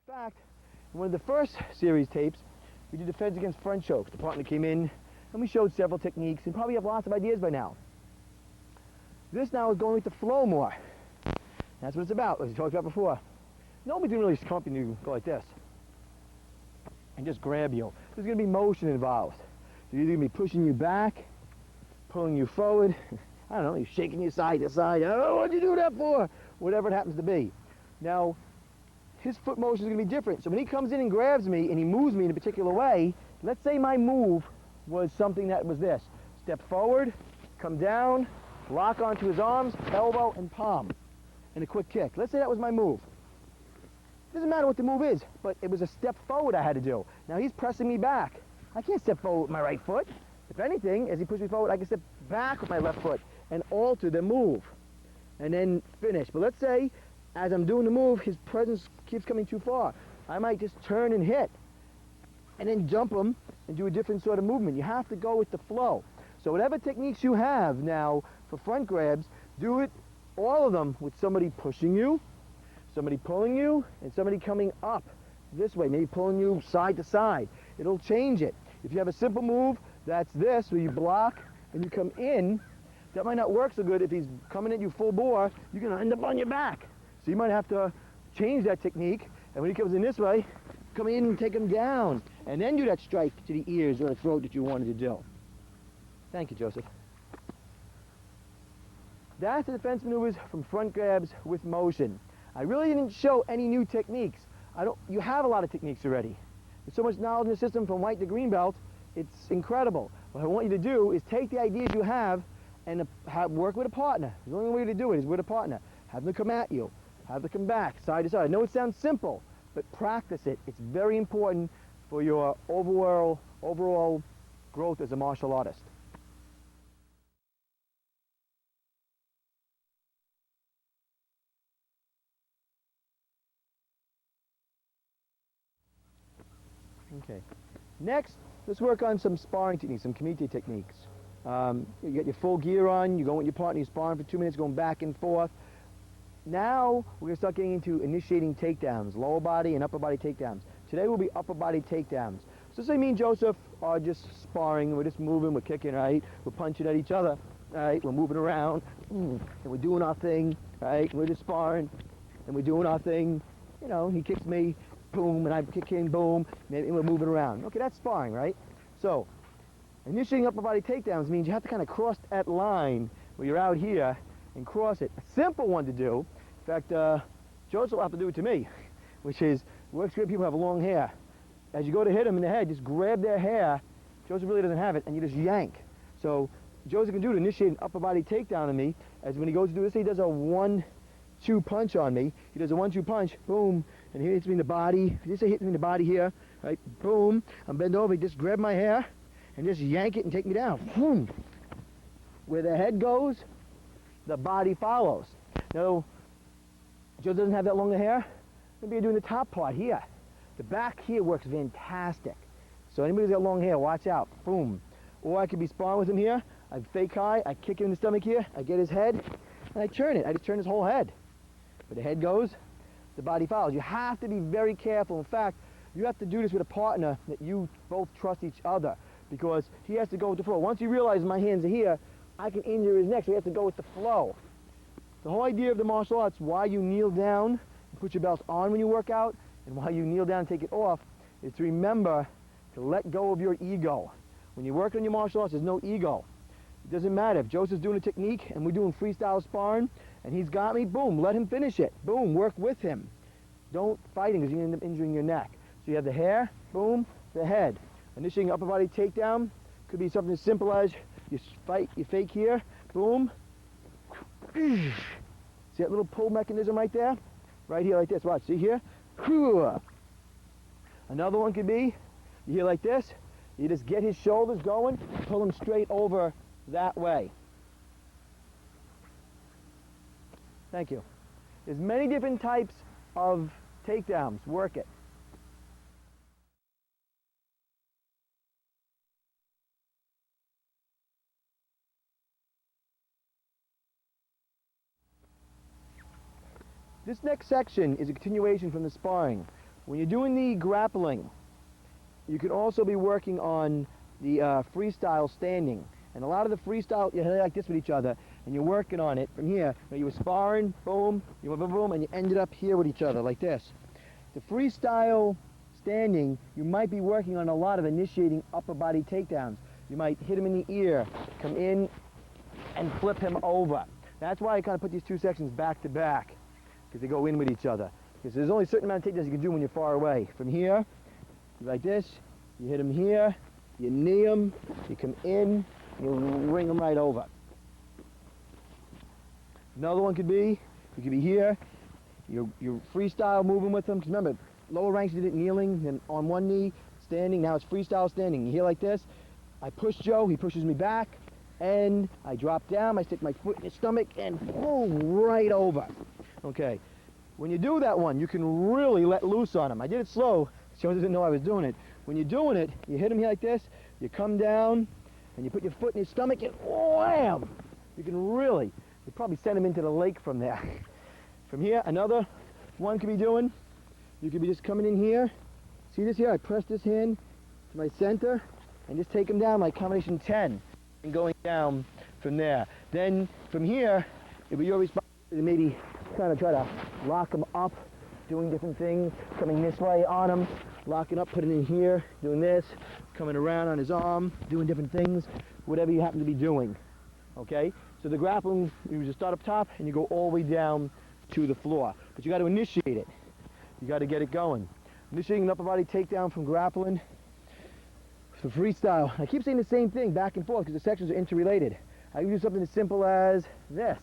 In fact, in one of the first series tapes, we did defense against front chokes. The partner came in and we showed several techniques and probably have lots of ideas by now. This now is going with the flow more. That's what it's about, as we talked about before. Nobody's going to really come up and you go like this and just grab you. There's going to be motion involved. So you're either going to be pushing you back, pulling you forward, I don't know, you're shaking you side to side. Oh, what'd you do that for? Whatever it happens to be. Now, his foot motion is going to be different. So when he comes in and grabs me and he moves me in a particular way, let's say my move was something that was this. Step forward, come down, lock onto his arms, elbow, and palm, and a quick kick. Let's say that was my move. Doesn't matter what the move is, but it was a step forward I had to do. Now he's pressing me back. I can't step forward with my right foot. If anything, as he pushes me forward, I can step back with my left foot and alter the move and then finish. But let's say, as I'm doing the move, his presence keeps coming too far. I might just turn and hit and then jump him and do a different sort of movement. You have to go with the flow. So whatever techniques you have now for front grabs, do it, all of them, with somebody pushing you, somebody pulling you, and somebody coming up this way, maybe pulling you side to side. It'll change it. If you have a simple move, that's this, where you block and you come in, that might not work so good. If he's coming at you full bore, you're going to end up on your back. So you might have to change that technique, and when he comes in this way, come in and take him down, and then do that strike to the ears or the throat that you wanted to do. Thank you, Joseph. That's the defense maneuvers from front grabs with motion. I really didn't show any new techniques. You have a lot of techniques already. There's so much knowledge in the system from white to green belt, it's incredible. What I want you to do is take the ideas you have and work with a partner. The only way to do it is with a partner. Have them come at you. Have them come back, side to side. I know it sounds simple, but practice it. It's very important for your overall growth as a martial artist. Okay. Next, let's work on some sparring techniques, some kumite techniques. You get your full gear on, you go with your partner, you're sparring for 2 minutes, going back and forth. Now, we're going to start getting into initiating takedowns, lower body and upper body takedowns. Today will be upper body takedowns. So say me and Joseph are just sparring, we're just moving, we're kicking, right? We're punching at each other, right? We're moving around, and we're doing our thing, right? We're just sparring, and we're doing our thing. You know, he kicks me, boom, and I kick him, boom, and we're moving around. Okay, that's sparring, right? So, initiating upper body takedowns means you have to kind of cross that line where you're out here and cross it. A simple one to do, in fact, Joseph will have to do it to me, which is, works good people who have long hair. As you go to hit them in the head, just grab their hair. Joseph really doesn't have it, and you just yank. So, Joseph can do to initiate an upper body takedown on me, as when he goes to do this, he does a 1-2 punch on me. He does a 1-2 punch, boom, and he hits me in the body. He just hits me in the body here, right? Boom. I'm bent over. He just grab my hair and just yank it and take me down. Boom. Where the head goes, the body follows. Now, Joe doesn't have that long hair, maybe you're doing the top part here. The back here works fantastic. So anybody who's got long hair, watch out. Boom. Or I could be sparring with him here. I fake high, I kick him in the stomach here, I get his head, and I turn it. I just turn his whole head. Where the head goes, the body follows. You have to be very careful. In fact, you have to do this with a partner that you both trust each other, because he has to go with the flow. Once he realizes my hands are here, I can injure his neck, so he has to go with the flow. The whole idea of the martial arts, why you kneel down and put your belts on when you work out, and why you kneel down and take it off, is to remember to let go of your ego. When you work on your martial arts, there's no ego. It doesn't matter. If Joseph's doing a technique and we're doing freestyle sparring and he's got me, boom, let him finish it. Boom, work with him. Don't fight him because you end up injuring your neck. So you have the hair, boom, the head. Initiating upper body takedown could be something as simple as you fake here, boom. See that little pull mechanism right there? Right here like this, watch, see here? Another one could be, you hear like this, you just get his shoulders going, pull him straight over that way. Thank you. There's many different types of takedowns. Work it. This next section is a continuation from the sparring. When you're doing the grappling, you can also be working on the freestyle standing. And a lot of the freestyle, you're like this with each other, and you're working on it from here. You were sparring, boom, you went boom, and you ended up here with each other, like this. The freestyle standing, you might be working on a lot of initiating upper body takedowns. You might hit him in the ear, come in, and flip him over. That's why I kind of put these two sections back to back, because they go in with each other. Because there's only a certain amount of takedowns you can do when you're far away. From here, like this, you hit him here, you knee him, you come in, you ring him right over. Another one could be, you could be here, you're freestyle moving with him. Because remember, lower ranks did it kneeling, then on one knee, standing. Now it's freestyle standing. You hear like this, I push Joe, he pushes me back, and I drop down, I stick my foot in his stomach, and boom, right over. Okay, when you do that one, you can really let loose on him. I did it slow, so I didn't know I was doing it. When you're doing it, you hit him here like this, you come down, and you put your foot in his stomach, and wham! You can really, you probably send him into the lake from there. From here, another one could be doing, you could be just coming in here. See this here? I press this hand to my center, and just take him down like combination 10, and going down from there. Then, from here, it would be your responsibility to maybe kind of try to lock him up, doing different things, coming this way on him, locking up, putting in here, doing this, coming around on his arm, doing different things, whatever you happen to be doing, okay? So the grappling, you just start up top and you go all the way down to the floor. But you got to initiate it. You got to get it going. Initiating an upper body takedown from grappling for freestyle. I keep saying the same thing back and forth because the sections are interrelated. I can do something as simple as this.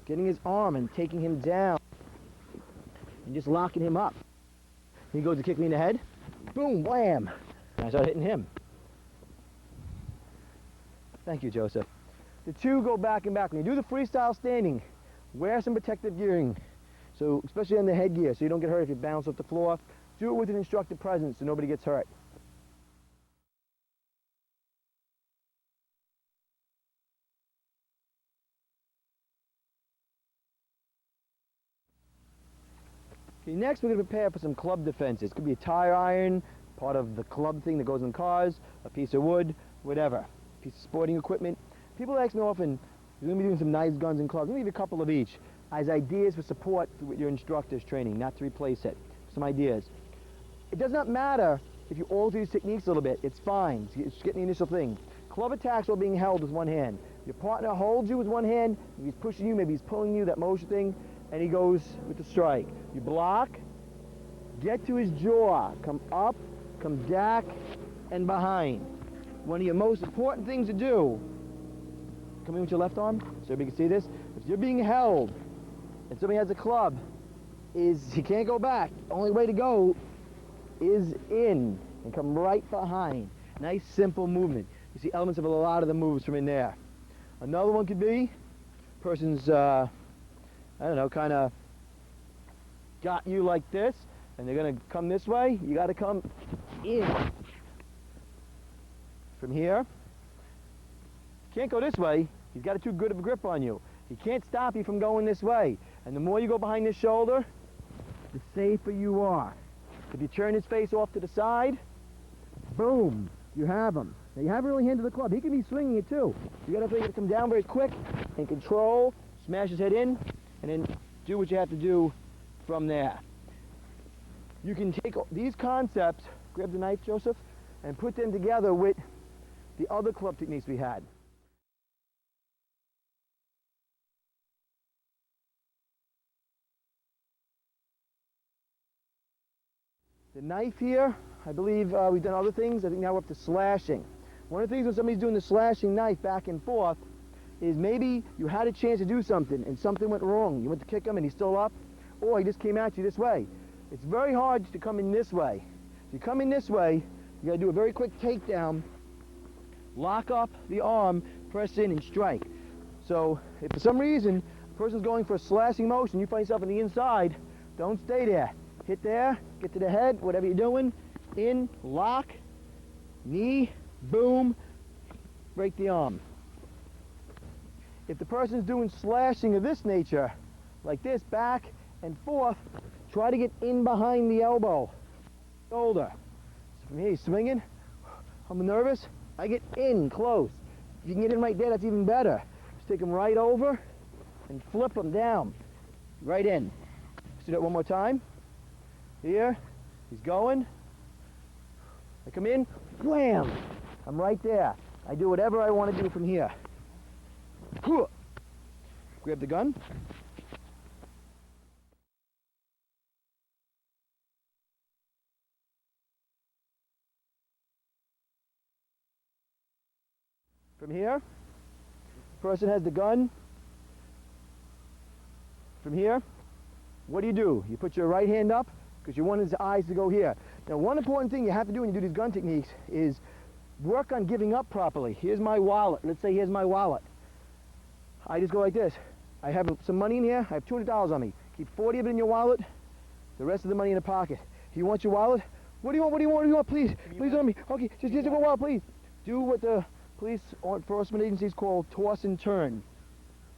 Getting his arm and taking him down and just locking him up. He goes to kick me in the head, boom, wham, and I start hitting him. Thank you, Joseph. The two go back and back. When you do the freestyle standing, wear some protective gearing, so especially on the headgear, so you don't get hurt if you bounce off the floor. Do it with an instructor present so nobody gets hurt. Okay, next we're going to prepare for some club defenses. It could be a tire iron, part of the club thing that goes in cars, a piece of wood, whatever. A piece of sporting equipment. People ask me often, you're going to be doing some nice guns and clubs. I'm going to give you a couple of each as ideas for support with your instructor's training, not to replace it. Some ideas. It does not matter if you alter these techniques a little bit. It's fine. It's getting the initial thing. Club attacks are being held with one hand. Your partner holds you with one hand. Maybe he's pushing you, maybe he's pulling you, that motion thing, and he goes with the strike. You block, get to his jaw, come up, come back, and behind. One of your most important things to do, come in with your left arm, so everybody can see this. If you're being held, and somebody has a club, is you can't go back. The only way to go is in, and come right behind. Nice, simple movement. You see elements of a lot of the moves from in there. Another one could be, person's, I don't know, kind of got you like this, and they're gonna come this way, you gotta come in. From here, can't go this way, he's got too good of a grip on you. He can't stop you from going this way. And the more you go behind his shoulder, the safer you are. If you turn his face off to the side, boom, you have him. Now you haven't really handled the club. He can be swinging it too. You gotta figure to come down very quick and control, smash his head in, and then do what you have to do from there. You can take these concepts, grab the knife, Joseph, and put them together with the other club techniques we had. The knife here, I believe we've done other things. I think now we're up to slashing. One of the things when somebody's doing the slashing knife back and forth is maybe you had a chance to do something and something went wrong. You went to kick him and he's still up, or he just came at you this way. It's very hard to come in this way. If you come in this way, you gotta do a very quick takedown, lock up the arm, press in and strike. So if for some reason a person's going for a slashing motion, you find yourself on the inside, don't stay there. Hit there, get to the head, whatever you're doing, in, lock, knee, boom, break the arm. If the person's doing slashing of this nature, like this, back and forth, try to get in behind the elbow, shoulder. So from here, he's swinging, I'm nervous, I get in close. If you can get in right there, that's even better. Just take him right over and flip him down, right in. Let's do that one more time. Here, he's going. I come in, wham! I'm right there. I do whatever I want to do from here. Grab the gun. From here, the person has the gun. From here, what do? You put your right hand up, because you want his eyes to go here. Now, one important thing you have to do when you do these gun techniques is work on giving up properly. Here's my wallet. Let's say here's my wallet. I just go like this. I have some money in here. I have $200 on me. Keep 40 of it in your wallet, the rest of the money in the pocket. You want your wallet? What do you want? What do you want? What do you want? Please, please on me. Okay, just go wallet, please. Do what the police or enforcement agencies call toss and turn.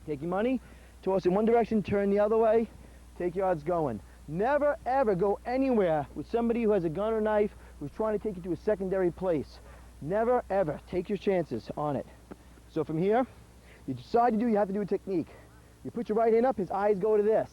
Take your money, toss in one direction, turn the other way, take your odds going. Never ever go anywhere with somebody who has a gun or knife who's trying to take you to a secondary place. Never ever take your chances on it. So from here, you decide to do, you have to do a technique. You put your right hand up, his eyes go to this.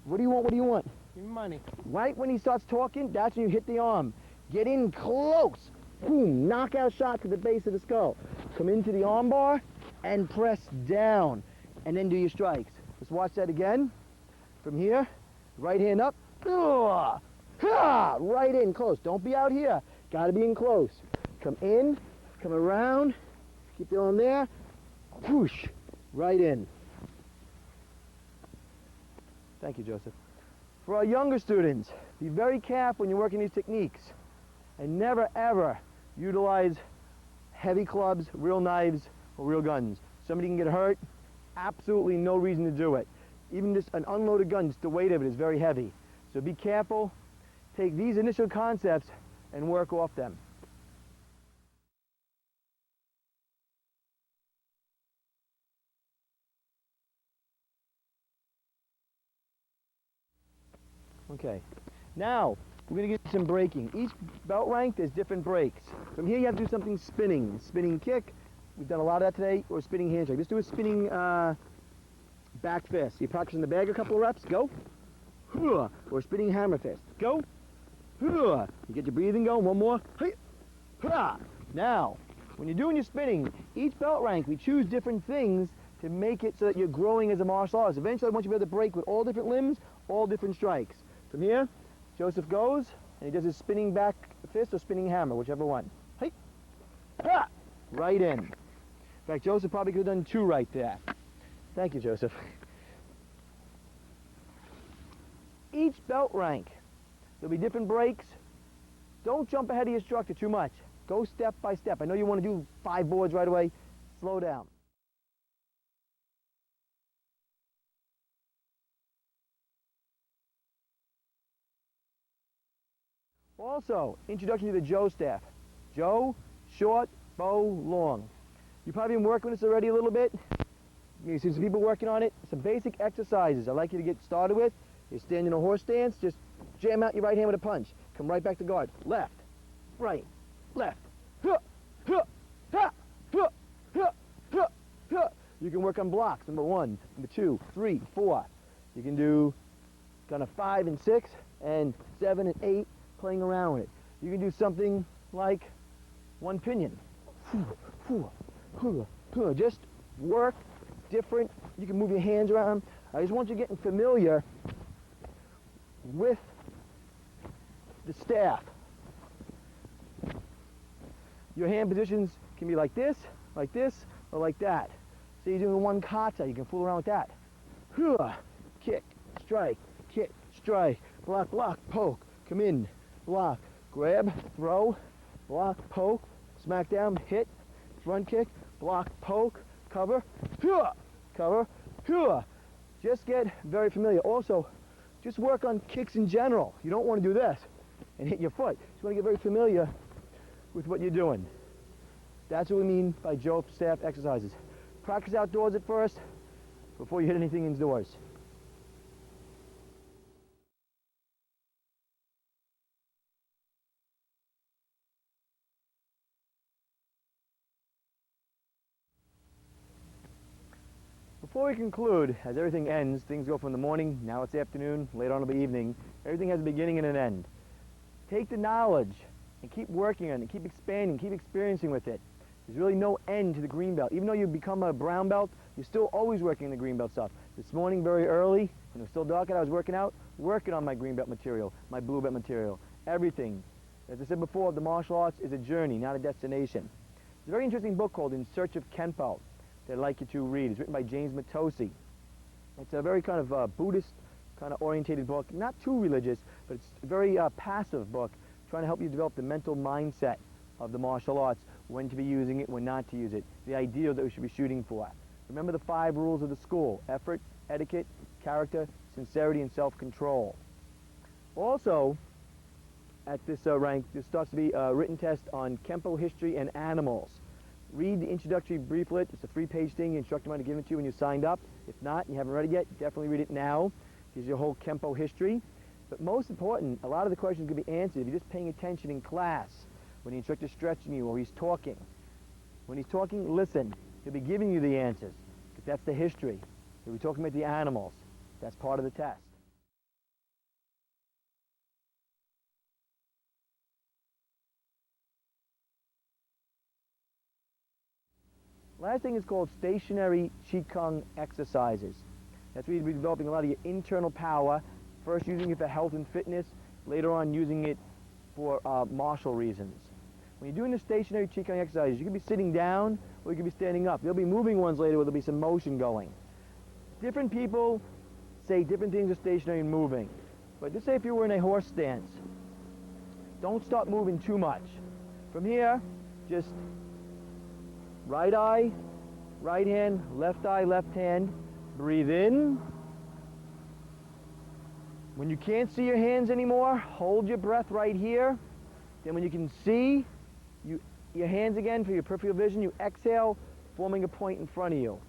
What do you want? What do you want? Give me money. Right when he starts talking, that's when you hit the arm. Get in close. Boom, knockout shot to the base of the skull. Come into the arm bar and press down, and then do your strikes. Let's watch that again. From here, right hand up. Right in close. Don't be out here. Got to be in close. Come in, come around, keep the arm there. Whoosh, right in. Thank you, Joseph. For our younger students, be very careful when you're working these techniques, and never ever utilize heavy clubs, real knives, or real guns. Somebody can get hurt. Absolutely no reason to do it. Even just an unloaded gun, just the weight of it is very heavy. So be careful. Take these initial concepts and work off them. Okay, now we're going to get some braking. Each belt rank, there's different breaks. From here you have to do something spinning. Spinning kick, we've done a lot of that today, or spinning handshake. Let's do a spinning back fist. You practice in the bag a couple of reps, go. Or spinning hammer fist, go. You get your breathing going, one more. Now, when you're doing your spinning, each belt rank, we choose different things to make it so that you're growing as a martial artist. Eventually I want you to be able to break with all different limbs, all different strikes. From here, Joseph goes, and he does his spinning back fist or spinning hammer, whichever one. Right in. In fact, Joseph probably could have done two right there. Thank you, Joseph. Each belt rank, there'll be different breaks. Don't jump ahead of your instructor too much. Go step by step. I know you want to do 5 boards right away. Slow down. Also, introduction to the Joe staff. Joe, short, bow, long. You've probably been working with this already a little bit. You've seen some people working on it. Some basic exercises I'd like you to get started with. You're standing in a horse stance, just jam out your right hand with a punch. Come right back to guard. Left, right, left. Huh, huh, huh, huh, huh, huh, huh. You can work on blocks, number 1, number 2, 3, 4. You can do kind of 5 and 6 and 7 and 8, playing around with it. You can do something like one pinion. Just work different. You can move your hands around. I just want you getting familiar with the staff. Your hand positions can be like this, or like that. So you're doing one kata, you can fool around with that. Kick, strike, block, block, poke, come in, block, grab, throw, block, poke, smack down, hit, front kick, block, poke, cover, cover, just get very familiar. Also, just work on kicks in general. You don't want to do this and hit your foot. You just want to get very familiar with what you're doing. That's what we mean by Joe staff exercises. Practice outdoors at first before you hit anything indoors. Before we conclude, as everything ends, things go from the morning, now it's afternoon, later on it'll be evening. Everything has a beginning and an end. Take the knowledge and keep working on it, keep expanding, keep experiencing with it. There's really no end to the green belt. Even though you become a brown belt, you're still always working on the green belt stuff. This morning, very early, when it was still dark out, I was working on my green belt material, my blue belt material, everything. As I said before, the martial arts is a journey, not a destination. There's a very interesting book called In Search of Kenpo that I'd like you to read. It's written by James Matosi. It's a very kind of Buddhist kind of orientated book, not too religious, but it's a very passive book, trying to help you develop the mental mindset of the martial arts, when to be using it, when not to use it, the ideal that we should be shooting for. Remember the 5 rules of the school: effort, etiquette, character, sincerity, and self-control. Also, at this rank, there starts to be a written test on Kenpo history and animals. Read the introductory brieflet. It's a 3-page thing. The instructor might have given it to you when you signed up. If not, and you haven't read it yet, definitely read it now. Gives you a whole Kenpo history. But most important, a lot of the questions can be answered if you're just paying attention in class, when the instructor's stretching you or he's talking. When he's talking, listen. He'll be giving you the answers, because that's the history. He'll be talking about the animals. That's part of the test. Last thing is called stationary Qigong exercises. That's where you'll be developing a lot of your internal power, first using it for health and fitness, later on using it for martial reasons. When you're doing the stationary Qigong exercises, you can be sitting down or you can be standing up. There'll be moving ones later where there'll be some motion going. Different people say different things are stationary and moving. But just say if you were in a horse stance, don't start moving too much. From here, just right eye, right hand, left eye, left hand. Breathe in. When you can't see your hands anymore, hold your breath right here. Then when you can see your hands again for your peripheral vision, you exhale, forming a point in front of you.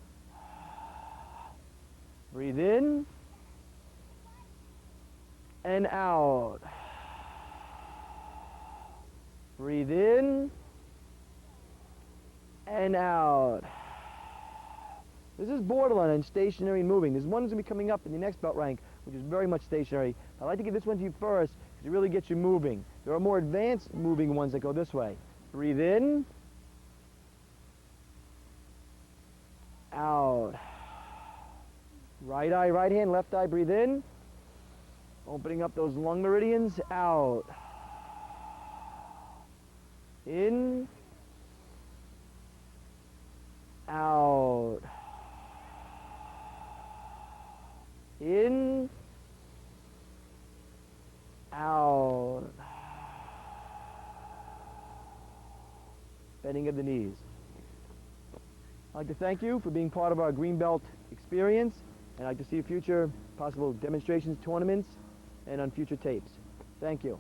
Breathe in and out. Breathe in and out. This is borderline on stationary and moving. There's one that's going to be coming up in the next belt rank, which is very much stationary. I'd like to give this one to you first, because it really gets you moving. There are more advanced moving ones that go this way. Breathe in. Out. Right eye, right hand, left eye, breathe in. Opening up those lung meridians. Out. In. Out. In. Out. Bending of the knees. I'd like to thank you for being part of our green belt experience, and I'd like to see future possible demonstrations, tournaments, and on future tapes. Thank you.